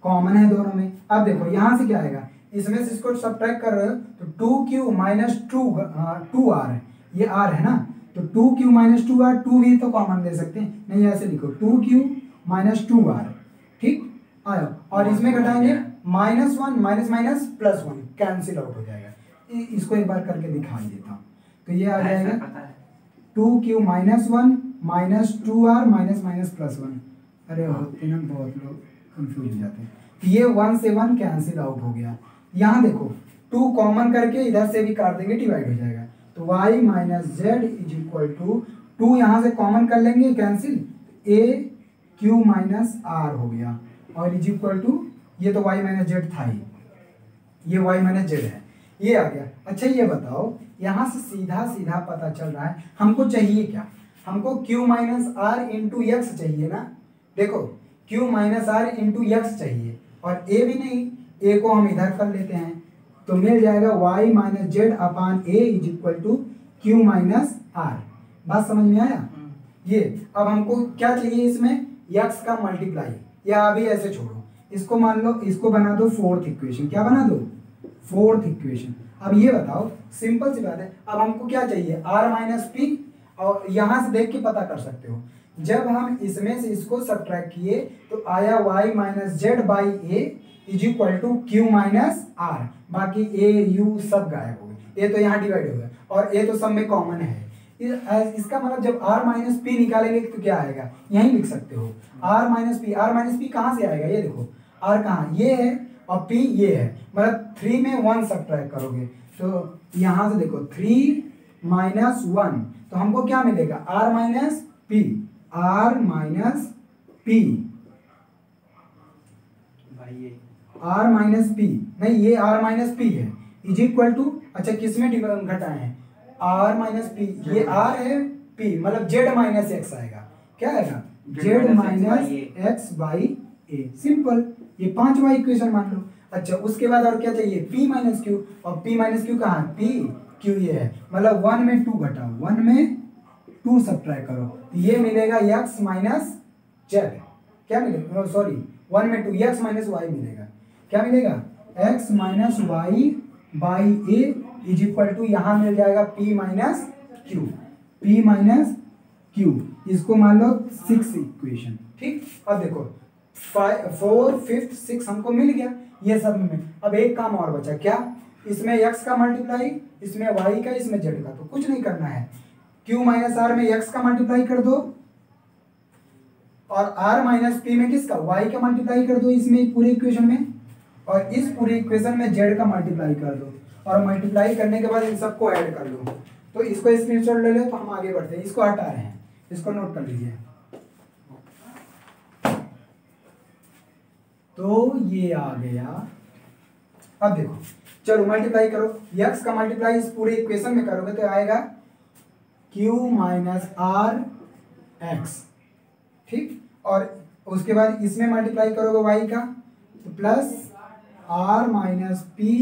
कॉमन है दोनों में। अब देखो यहाँ से क्या आएगा, इसमें से इसको सब्ट्रैक्ट कर रहे हो तो 2q माइनस 2r, ये r है ना, तो 2q माइनस 2r, 2 भी तो कॉमन ले सकते हैं, नहीं ऐसे लिखो 2q माइनस 2r, ठीक आया, और इसमें घटाएंगे -1 माइनस माइनस +1 कैंसिल आउट हो जाएगा। इसको एक बार करके दिखा देता हूँ, तो ये आ जाएगा 2q minus 1 minus 2r minus minus +1, अरे होते ना बहुत लोग कंफ्यूज हो जाते हैं, ये 1 से 1 कैंसिल आउट हो गया। यहाँ देखो 2 कॉमन करके इधर से भी काट देंगे, डिवाइड हो जाएगा, तो y minus Z is equal to 2 यहाँ से कॉमन कर लेंगे cancel, a q minus r हो गया, और इज इक्वल टू ये तो y माइनस जेड था ही, ये y माइनस जेड है, ये आ गया। अच्छा ये बताओ, यहाँ से सीधा सीधा पता चल रहा है हमको चाहिए क्या, हमको q minus r into x चाहिए ना, देखो q minus r into x चाहिए, और a भी नहीं, a को हम इधर कर लेते हैं, तो मिल जाएगा y minus Z upon a is equal to q minus r। बात समझ में आया? ये अब हमको क्या चाहिए इसमें, x का मल्टीप्लाई, या अभी ऐसे छोड़ो, इसको मान लो, इसको बना दो फोर्थ इक्वेशन, क्या बना दो, फोर्थ इक्वेशन। अब ये बताओ, सिंपल सी बात है, अब हमको क्या चाहिए, r माइनस पी, और यहाँ से देख के पता कर सकते हो, जब हम इसमें से इसको सब्ट्रैक्ट किए तो आया y minus Z by A is equal to Q minus R, बाकी ए यू सब गायब हो गए, ए तो यहाँ डिवाइड हो गया, और ए तो सब में कॉमन है, इसका मतलब जब r माइनस पी निकालेंगे तो क्या आएगा, यहीं लिख सकते हो r माइनस पी कहाँ से आएगा, ये देखो r कहाँ, ये है और p ये है, मतलब 3 में 1 सब्ट्रैक्ट करोगे तो यहाँ से देखो 3 माइनस 1, तो हमको क्या मिलेगा, r minus P, r minus P, r minus P नहीं, ये r माइनस पी है इज इक्वल टू, अच्छा किस में घटाए हैं, r माइनस पी, ये r है, p मतलब z माइनस एक्स आएगा, क्या आएगा, z minus x by A, simple, ये 5वां इक्वेशन मान लो। अच्छा उसके बाद और क्या चाहिए, p माइनस क्यू, और p माइनस क्यू कहाँ है, p q ये है, मतलब 1 में 2 घटाओ, 1 में 2 सब्ट्रैक्ट करो, तो ये मिलेगा x माइनस जेड, क्या मिलेगा, सॉरी 1 में 2 x माइनस वाई मिलेगा, क्या मिलेगा, x minus Y by A is equal to, यहाँ मिल जाएगा p minus Q, p minus Q, इसको मान लो 6 इक्वेशन, ठीक। अब देखो 4 5 6 हमको मिल गया ये सब में, अब एक काम और बचा, क्या, इसमें x का मल्टीप्लाई, इसमें y का, इसमें z का, तो कुछ नहीं करना है, q माइनस r में x का मल्टीप्लाई कर दो, और r माइनस p में किसका, y का मल्टीप्लाई कर दो इसमें पूरे इक्वेशन में, और इस पूरे इक्वेशन में z का मल्टीप्लाई कर दो, और मल्टीप्लाई करने के बाद इन सबको ऐड कर लो, तो इसको स्क्रीनशॉट ले लो, तो हम आगे बढ़ते हैं, इसको हटा रहे हैं, इसको नोट कर लीजिए। तो ये आ गया, अब देखो चलो मल्टीप्लाई करो, x का मल्टीप्लाई इस पूरे इक्वेशन में करोगे तो आएगा q माइनस आर एक्स, ठीक, और उसके बाद इसमें मल्टीप्लाई करोगे y का, तो plus r minus P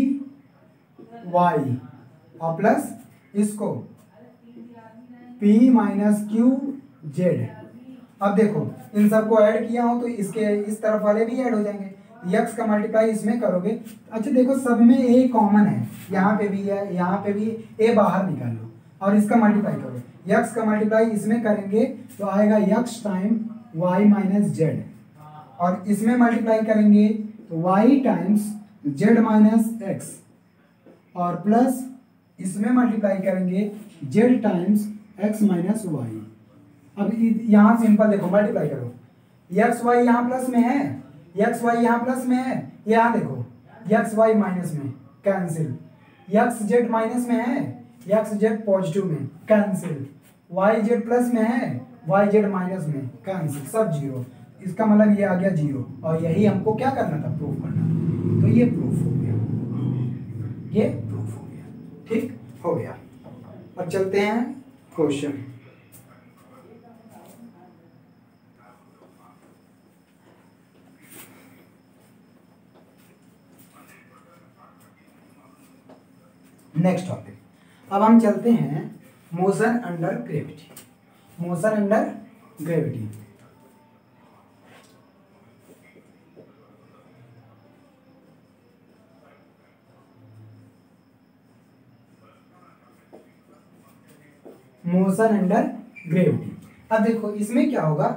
Y, और प्लस इसको p माइनस क्यू जेड। अब देखो इन सबको ऐड किया हो तो इसके इस तरफ वाले भी ऐड हो जाएंगे, x का मल्टीप्लाई इसमें करोगे, अच्छा देखो सब में a कॉमन है, यहाँ पे भी है, यहाँ पे भी, a बाहर निकाल लो और इसका मल्टीप्लाई करो, x का मल्टीप्लाई इसमें करेंगे तो आएगा x time y minus Z, और इसमें मल्टीप्लाई करेंगे तो y times z minus X, और प्लस इसमें मल्टीप्लाई करेंगे z times x minus Y. अब यहाँ सिंपल देखो मल्टीप्लाई करो, एक्स वाई यहाँ प्लस में है, एक्स वाई यहाँ प्लस में है, यहाँ देखो एक्स वाई माइनस में कैंसिल, एक्स जेड माइनस में है, एक्स जेड पॉजिटिव में, कैंसिल। वाई जेड प्लस में है, वाई जेड माइनस में, कैंसिल, सब जीरो। इसका मतलब ये आ गया जीरो, और यही हमको क्या करना था, प्रूफ करना। तो ये प्रूफ हो गया, ये प्रूफ हो गया, ठीक हो गया। अब चलते हैं क्वेश्चन। नेक्स्ट टॉपिक, अब हम चलते हैं motion under gravity. Motion under gravity, motion under gravity. अब देखो इसमें क्या होगा,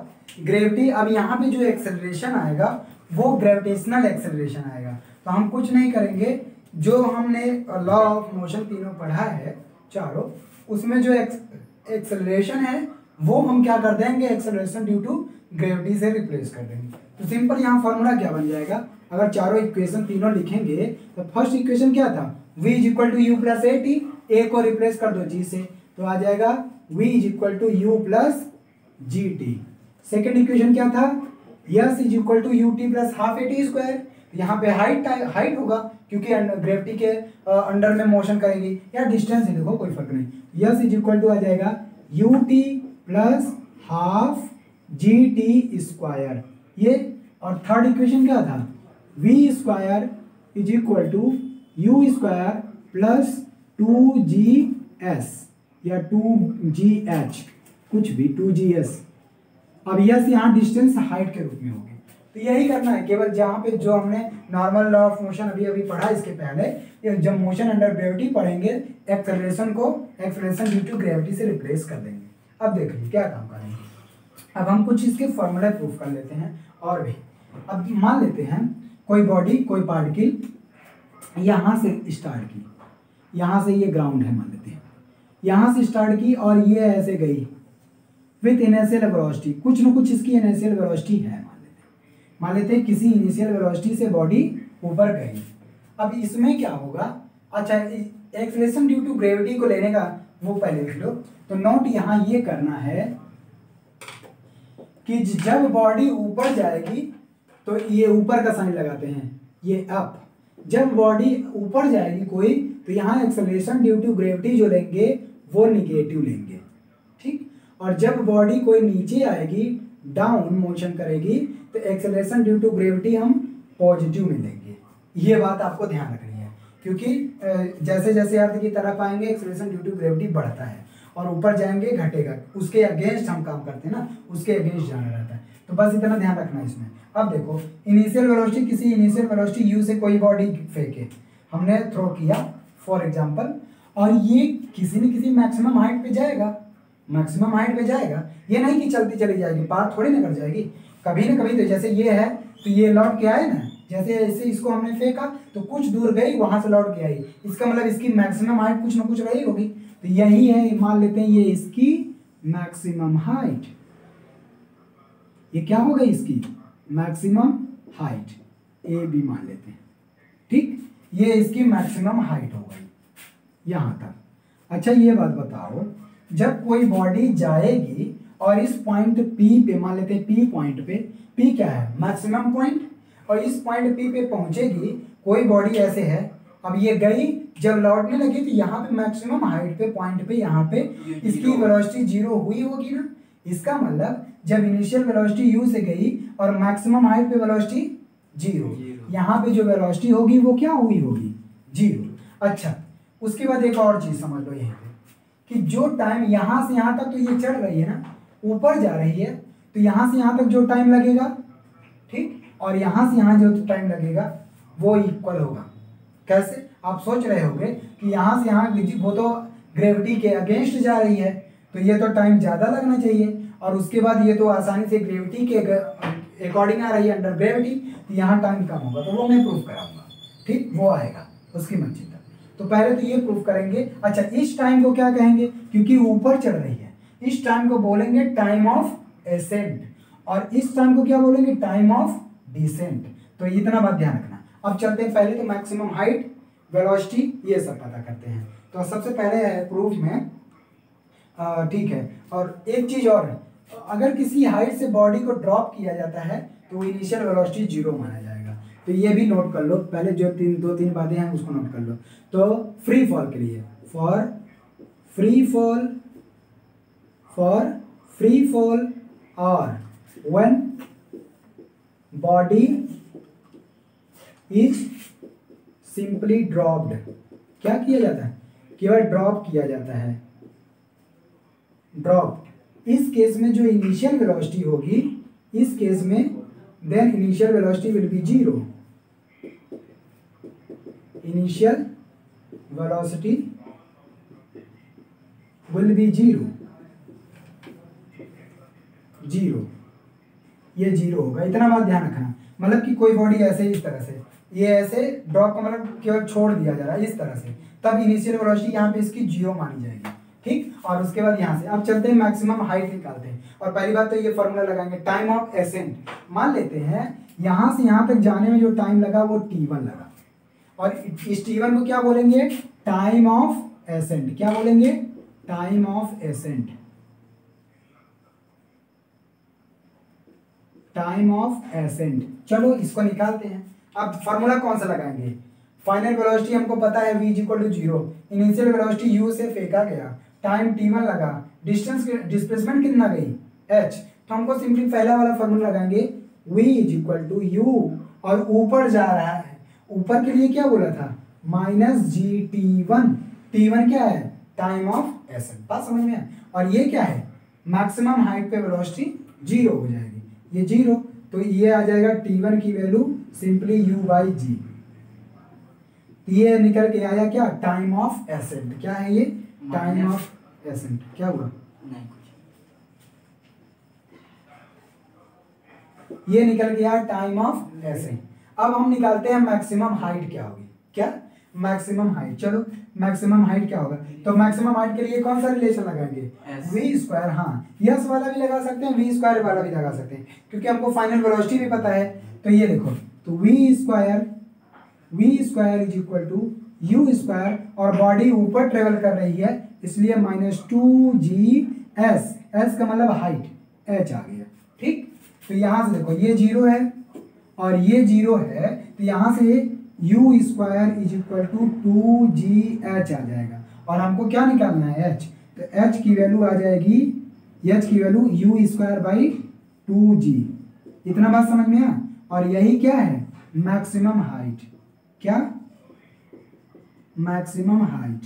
ग्रेविटी, अब यहाँ पे जो एक्सेलरेशन आएगा वो ग्रेविटेशनल एक्सेलरेशन आएगा। तो हम कुछ नहीं करेंगे, जो हमने लॉ ऑफ मोशन तीनों पढ़ा है चारों, उसमें जो एक्सेलरेशन है वो हम क्या कर देंगे, एक्सेलरेशन ड्यू टू ग्रेविटी से रिप्लेस कर देंगे। तो सिंपल यहाँ फॉर्मूला क्या बन जाएगा, अगर चारों इक्वेशन तीनों लिखेंगे तो फर्स्ट इक्वेशन क्या था, v is equal to you plus a t, a को रिप्लेस कर दो g से, तो आ जाएगा v is equal to you plus G T. Second equation क्या था, S is equal to U T plus half A T square. यहाँ पे हाइट होगा क्योंकि ग्रेविटी के अंडर में मोशन करेगी, या डिस्टेंस ही देखो, कोई फर्क नहीं। यस इज इक्वल टू आ जाएगा U T plus half G T square, ये। और थर्ड इक्वेशन क्या था, V square is equal to U square plus 2gS या 2gH, कुछ भी 2gS। अब यस यहाँ डिस्टेंस हाइट के रूप में होगी। तो यही करना है, केवल जहाँ पे जो हमने नॉर्मल लॉ ऑफ मोशन अभी अभी पढ़ा इसके पहले, ये जब मोशन अंडर ग्रेविटी पढ़ेंगे, एक्सेलरेशन को एक्सेलरेशन ड्यू टू ग्रेविटी से रिप्लेस कर देंगे। अब देखिए क्या काम करेंगे, अब हम कुछ इसके फॉर्मूला प्रूफ कर लेते हैं और भी। अब मान लेते हैं कोई बॉडी, कोई पार्टिकल यहाँ से स्टार्ट की, यहाँ से ये ग्राउंड है मान लेते हैं, यहाँ से स्टार्ट की और ये ऐसे गई विथ इनिशियल वेलोसिटी, कुछ न कुछ इसकी इनिशियल वेलोसिटी है, मान लेते हैं किसी इनिशियल वेलोसिटी से बॉडी ऊपर गई। अब इसमें क्या होगा, अच्छा एक्सेलरेशन ड्यू टू ग्रेविटी को लेने का वो पहले लिख लो। तो नोट यहाँ ये करना है कि जब बॉडी ऊपर जाएगी तो ये ऊपर का साइन लगाते हैं, ये अप। जब बॉडी ऊपर जाएगी कोई, तो यहाँ एक्सेलरेशन ड्यू टू ग्रेविटी जो लेंगे वो निगेटिव लेंगे, ठीक। और जब बॉडी कोई नीचे आएगी, डाउन मोशन करेगी, तो एक्सेलरेशन ड्यू टू ग्रेविटी हम पॉजिटिव में लेंगे। ये बात आपको ध्यान रखनी है, क्योंकि जैसे जैसे अर्थ की तरफ आएंगे एक्सेलरेशन ड्यू टू ग्रेविटी बढ़ता है, और ऊपर जाएंगे घटेगा, उसके अगेंस्ट हम काम करते हैं ना, उसके अगेंस्ट जाना रहता है। तो बस इतना ध्यान रखना है इसमें। अब देखो इनिशियल वेलोसिटी, किसी इनिशियल वेलोसिटी यू से कोई बॉडी फेंके, हमने थ्रो किया फॉर एग्जांपल, और ये किसी न किसी मैक्सिमम हाइट पे जाएगा, मैक्सिमम हाइट पे जाएगा। ये नहीं कि चलती चली जाएगी, पार थोड़ी ना कर जाएगी, कभी ना कभी तो जैसे ये है तो ये लौट के आए ना, जैसे ऐसे इसको हमने फेंका तो कुछ दूर गई, वहां से लौट के आई, इसका मतलब इसकी मैक्सिमम हाइट कुछ ना कुछ रही होगी। तो यही है, मान लेते हैं ये इसकी मैक्सिमम हाइट, ये क्या हो गई इसकी मैक्सिमम हाइट, ए बी मान लेते हैं, ठीक। ये इसकी मैक्सिमम हाइट हो गई यहाँ तक। अच्छा ये बात बताओ, जब कोई बॉडी जाएगी और इस पॉइंट P पे, मान लेते हैं P पॉइंट पे, P क्या है मैक्सिमम पॉइंट, और इस पॉइंट P पे पहुंचेगी कोई बॉडी ऐसे है, अब ये गई, जब लौटने लगी तो यहाँ पे मैक्सिमम हाइट पे पॉइंट पे यहाँ पे इसकी वेलोसिटी जीरो हुई होगी ना। इसका मतलब जब इनिशियल वेलोसिटी u से गई और मैक्सिमम हाइट पे वेलोसिटी जीरो, यहाँ पे जो वेलोसिटी होगी वो क्या हुई होगी, जीरो। अच्छा उसके बाद एक और चीज समझ लो यहाँ पे, कि जो टाइम यहाँ से यहाँ तक तो ये चढ़ रही है ना, ऊपर जा रही है, तो यहाँ से यहाँ तक जो टाइम लगेगा, ठीक, और यहाँ से यहाँ जो टाइम लगेगा वो इक्वल होगा। कैसे, आप सोच रहे होंगे कि यहाँ से यहाँ वो तो ग्रेविटी के अगेंस्ट जा रही है, तो ये तो टाइम ज़्यादा लगना चाहिए, और उसके बाद ये तो आसानी से ग्रेविटी के अकॉर्डिंग आ रही है अंडर ग्रेविटी, तो यहाँ टाइम कम होगा। तो वो मैं प्रूफ कराऊंगा, ठीक, वो आएगा, उसकी मत चिंता। तो पहले तो ये प्रूफ करेंगे। अच्छा इस टाइम को क्या कहेंगे, क्योंकि ऊपर चढ़ रही है, इस टाइम को बोलेंगे टाइम ऑफ एसेंट, और इस टाइम को क्या बोलेंगे, टाइम ऑफ डिसेंट। तो इतना बात ध्यान रखना। अब चलते हैं पहले तो मैक्सिमम हाइट, वेलोसिटी, ये सब पता करते हैं। तो सबसे पहले है प्रूफ में, ठीक है। और एक चीज और है, अगर किसी हाइट से बॉडी को ड्रॉप किया जाता है तो इनिशियल वेलोसिटी 0 माना जाएगा। तो ये भी नोट कर लो, पहले जो दो तीन बातें हैं उसको नोट कर लो। तो फ्री फॉल के लिए, फॉर फ्री फॉल और when body is simply dropped, क्या किया जाता है, केवल ड्रॉप किया जाता है, ड्रॉप। इस केस में जो इनिशियल वेलोसिटी होगी, इस केस में then initial velocity will be 0, initial velocity will be 0, ये 0 होगा। इतना बात ध्यान रखना, मतलब कि कोई बॉडी ऐसे इस तरह से, ये ऐसे ड्रॉप का मतलब केवल छोड़ दिया जा रहा है इस तरह से, तब इनिशियल वेलोसिटी यहाँ पे इसकी 0 मानी जाएगी, ठीक। और उसके बाद यहाँ से अब चलते हैं मैक्सिमम हाइट निकालते हैं। और पहली बात तो ये फॉर्मूला लगाएंगे, टाइम ऑफ एसेंट। मान लेते हैं यहाँ से यहाँ तक जाने में जो टाइम लगा वो t1 लगा, और इस t1 को क्या बोलेंगे, टाइम ऑफ एसेंट। क्या बोलेंगे, time of ascent, time of accent. चलो इसको निकालते हैं। अब फॉर्मूला कौन सा लगाएंगे, फाइनल वेलोसिटी हमको पता है v = 0, इनिशियल वेलोसिटी u से फेंका गया, टाइम t1 लगा, डिस्टेंस डिस्प्लेसमेंट कितना गई h, तो हमको सिंपली पहला वाला फॉर्मूला लगाएंगे v = u, और ऊपर जा रहा है, ऊपर के लिए क्या बोला था, -gt1, t1 क्या है, टाइम ऑफ एसेंट। बात समझ में है। और ये क्या है, मैक्सिमम हाइट पे वेलोसिटी 0 हो जाएगी, ये 0, तो ये आ जाएगा t1 की वैल्यू सिंपली u/g। ये निकल के आया क्या, टाइम ऑफ एसेंट। क्या है ये, टाइम ऑफ एसेंट। क्या हुआ, नहीं कुछ, ये निकल गया टाइम ऑफ एसेंट। अब हम निकालते हैं मैक्सिमम हाइट क्या होगी, क्या, मैक्सिमम हाइट। चलो मैक्सिमम हाइट क्या होगा, तो मैक्सिमम हाइट के लिए कौन सा रिलेशन लगाएंगे, v²। हाँ, यस वाला भी लगा सकते हैं, v² वाला भी लगा सकते हैं, क्योंकि हमको फाइनल वेलोसिटी भी पता है। तो ये देखो, तो v² = u², और बॉडी ऊपर ट्रेवल कर रही है इसलिए -2gs, s का मतलब हाइट, h आ गया, ठीक। तो यहाँ से देखो ये 0 है और ये 0 है, तो यहाँ से u² = 2gh आ जाएगा, और हमको क्या निकालना है, h। तो h की वैल्यू आ जाएगी, h की वैल्यू u²/2g। इतना बात समझ में आया। और यही क्या है, मैक्सिमम हाइट। क्या, मैक्सिमम हाइट,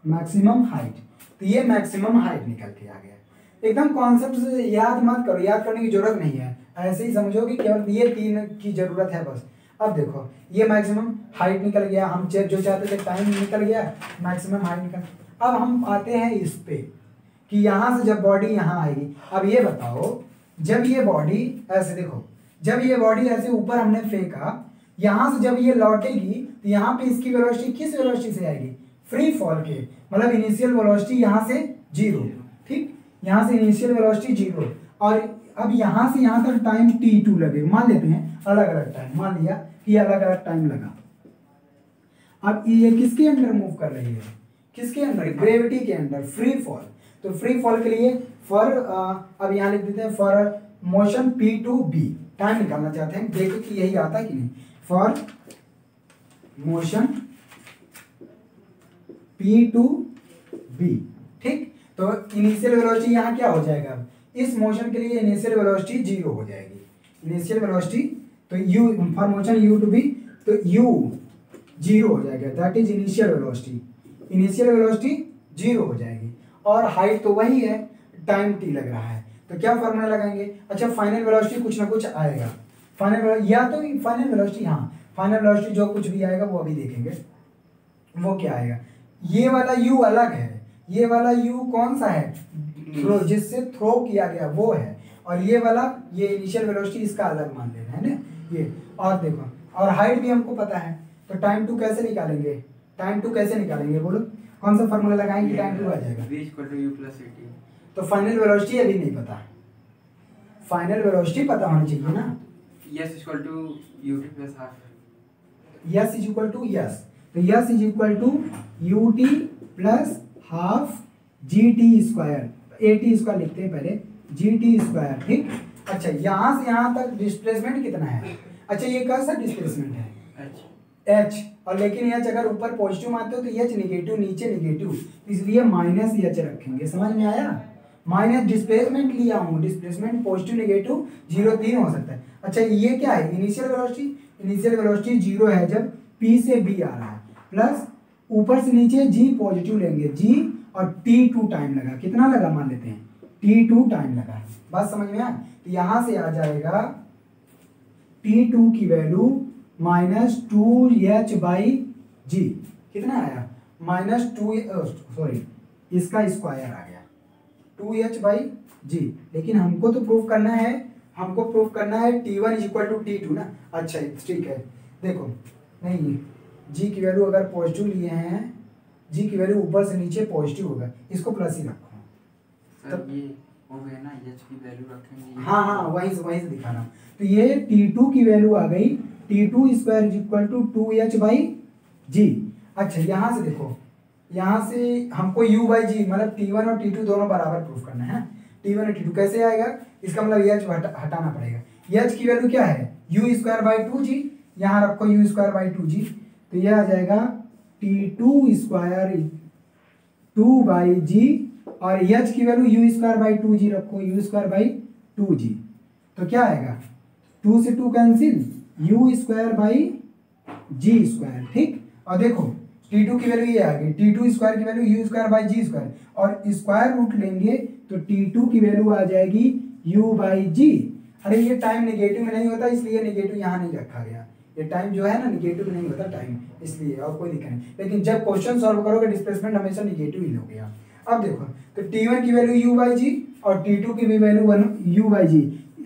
मैक्सिमम हाइट। तो ये मैक्सिमम हाइट निकल के आ गया। एकदम कॉन्सेप्ट से याद मत करो, याद करने की जरूरत नहीं है, ऐसे ही समझो कि केवल ये 3 की जरूरत है बस। अब देखो ये मैक्सिमम हाइट निकल गया, हम जो चाहते थे टाइम निकल गया, मैक्सिमम हाइट निकल। अब हम आते हैं इस पे कि यहाँ से जब बॉडी यहाँ आएगी, अब ये बताओ, जब ये बॉडी ऐसे देखो, जब ये बॉडी ऐसे ऊपर हमने फेंका, यहाँ से जब ये लौटेगी तो यहाँ पे इसकी वेलोसिटी किस वेलोसिटी से आएगी, फ्री फॉल के, मतलब इनिशियल वेलोसिटी यहाँ से 0, ठीक। यहाँ से इनिशियल वेलोसिटी 0, और अब यहाँ से यहाँ तक टाइम t2 लगे, मान लेते हैं अलग अलग टाइम, मान लिया कि अलग अलग टाइम लगा। अब ये किसके अंदर मूव कर रही है, किसके अंदर, ग्रेविटी के अंदर, फ्री फॉल। तो फ्री फॉल के लिए फॉर, अब यहाँ लिख देते हैं फॉर मोशन p2b, टाइम निकालना चाहते हैं, देखो कि यही आता है कि नहीं, फॉर मोशन p2b, ठीक। तो इनिशियल वेलोसिटी यहाँ क्या हो जाएगा, इस मोशन के लिए इनिशियल वेलोसिटी 0 हो जाएगी, इनिशियल वेलोसिटी। तो u फॉर मोशन u2b, तो u 0 हो जाएगा, that is initial velocity, initial velocity 0 हो जाएगी। और हाइट तो वही है, टाइम t लग रहा है, तो क्या फॉर्मूला लगाएंगे, अच्छा फाइनल वेलोसिटी कुछ ना कुछ आएगा, फाइनल या तो फाइनल वेलोसिटी, हाँ फाइनल वेलोसिटी जो कुछ भी आएगा वो अभी देखेंगे, वो क्या आएगा। ये वाला u अलग है, ये वाला u कौन सा है, थ्रो, जिससे थ्रो किया गया वो है, और ये वाला, ये इनिशियल वेलोसिटी इसका अलग मान लेना है ना ये। और देखो, और हाइट भी हमको पता है, तो टाइम 2 कैसे निकालेंगे, टाइम 2 कैसे निकालेंगे बोलो, कौन सा फॉर्मूला लगाएंगे, टाइम 2 आ जाएगा, v = u+at। तो फाइनल वेलोसिटी अभी नहीं पता, फाइनल वेलोसिटी पता होनी चाहिए ना, s = ut+12। S is equal to s, तो s is equal to U T plus half G T square, a T square लिखते हैं पहले, जी टी स्क्वायर, ठीक। अच्छा यहाँ से यहाँ तक डिस्प्लेसमेंट कितना है, अच्छा ये कौन सा डिस्प्लेसमेंट है, एच, और लेकिन एच अगर ऊपर पॉजिटिव मानते हो तो एच निगेटिव, नीचे निगेटिव, इसलिए माइनस एच रखेंगे, समझ में आया। माइनस डिस्प्लेसमेंट लिया हूँ, डिस्प्लेसमेंट पॉजिटिव निगेटिव 0 3 हो सकता है। अच्छा ये क्या है, इनिशियल वेलोसिटी, इनिशियल वेलोसिटी 0 है जब पी से बी आ रहा है, प्लस ऊपर से नीचे जी पॉजिटिव लेंगे, जी और t2 टाइम लगा, कितना लगा मान लेते हैं t2 टाइम लगा, बात समझ में आया। तो यहाँ से आ जाएगा t2 की वैल्यू -2h/g, कितना आया -2, सॉरी इसका स्क्वायर आ गया 2h/g, लेकिन हमको तो प्रूफ करना है, हमको प्रूफ करना है t1 = t2 ना। अच्छा ठीक है, देखो नहीं g की वैल्यू अगर पॉजिटिव लिए हैं, g की वैल्यू ऊपर से नीचे पॉजिटिव होगा, इसको प्लस ही रखो तब ये हो गया ना, h की वैल्यू रखेंगे। हाँ हाँ वहीं से दिखा रहा हूँ। तो ये t2 की वैल्यू आ गई t2 = 2h/g। अच्छा यहाँ से देखो, यहाँ से हमको u/g मतलब t1 और t2 दोनों बराबर प्रूफ करना है, t1 और t2 कैसे आएगा, इसका मतलब h हटाना पड़ेगा, h की वैल्यू क्या है u²/2g, यहाँ रखो u²/2g, तो यह आ जाएगा t2² 2/g, और h की वैल्यू u²/2g रखो, u²/2g, तो क्या आएगा 2 से 2 कैंसिल, u²/g², ठीक। और देखो t2 की वैल्यू ये आ गई, t2² की वैल्यू u²/g², और स्क्वायर रूट लेंगे तो t2 की वैल्यू आ जाएगी u/g। अरे ये टाइम नेगेटिव में नहीं होता, इसलिए नेगेटिव यहाँ नहीं रखा गया, ये टाइम जो है ना नेगेटिव में नहीं होता टाइम, इसलिए और कोई दिक्कत नहीं। लेकिन जब क्वेश्चन सॉल्व करोगे डिस्प्लेसमेंट हमेशा नेगेटिव ही लोगे आप। अब देखो तो t1 की वैल्यू u/g और t2 की भी वैल्यू u/g,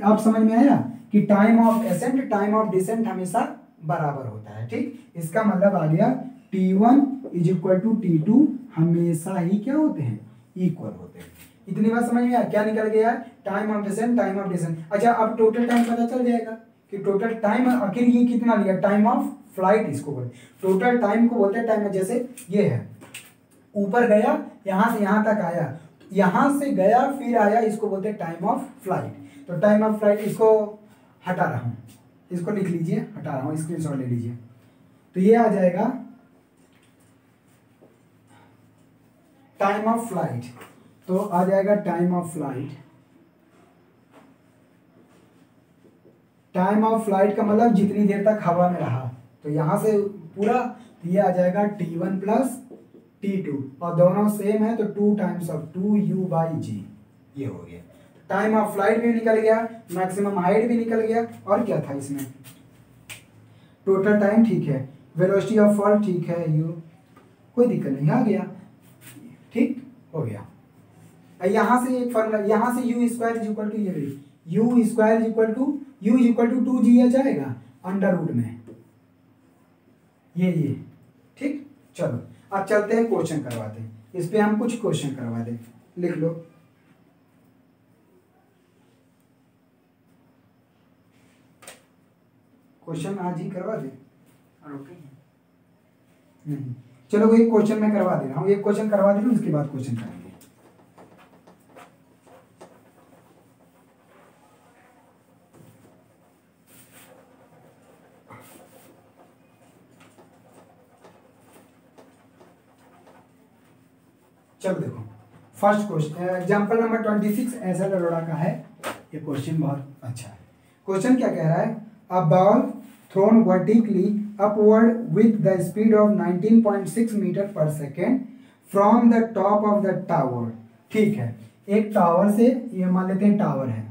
आप समझ में आया कि time of ascent time of descent हमेशा बराबर होता है, ठीक। इसका मतलब आ गया t1 = t2 हमेशा ही क्या होते हैं, इक्वल होते हैं। इतनी बात समझ में आया, क्या निकल गया, time of descent time of descent. अच्छा अब टोटल टाइम पता चल जाएगा कि टोटल टाइम आखिर ये कितना लिया, टाइम ऑफ फ्लाइट इसको बोलते, टोटल टाइम को बोलते हैं टाइम, जैसे ये है ऊपर गया यहाँ से यहाँ तक आया, यहाँ से गया फिर आया, इसको बोलते हैं टाइम ऑफ फ्लाइट। तो टाइम ऑफ फ्लाइट इसको हटा रहा हूँ, इसको लिख लीजिए, हटा रहा हूँ, स्क्रीनशॉट ले लीजिए, तो ये आ जाएगा टाइम ऑफ फ्लाइट, तो आ जाएगा time of flight, time of flight का मतलब जितनी देर तक हवा में रहा, तो यहाँ से पूरा ये आ जाएगा t1 + t2, और दोनों सेम है तो 2 × 2u/g, ये हो गया। टाइम ऑफ फ्लाइट भी निकल गया, मैक्सिमम हाइट भी निकल गया, और क्या था इसमें, टोटल टाइम ठीक है, वेलोसिटी ऑफ फॉल ठीक है, u कोई दिक्कत नहीं, आ गया, ठीक हो गया। यहाँ से एक फॉर्मूला, यहाँ से u² = ये u² = 2g जाएगा अंडर रूट में, ये ठीक। चलो अब चलते हैं क्वेश्चन करवाते हैं, इस पे हम कुछ क्वेश्चन करवा दें, लिख लो। क्वेश्चन आज ही करवा दें, नहीं चलो एक क्वेश्चन मैं करवा दे रहा हूँ, एक क्वेश्चन करवा दे रहा हूँ, उसके बाद क्वेश्चन करेंगे। चलो देखो first question, example number 26 SL Arora का है, ये क्वेश्चन बहुत अच्छा है। क्वेश्चन क्या कह रहा है, a ball thrown vertically upward with the speed of 19.6 metre per second from the top of the tower, ठीक है। एक टावर से, ये मान लेते हैं टावर है,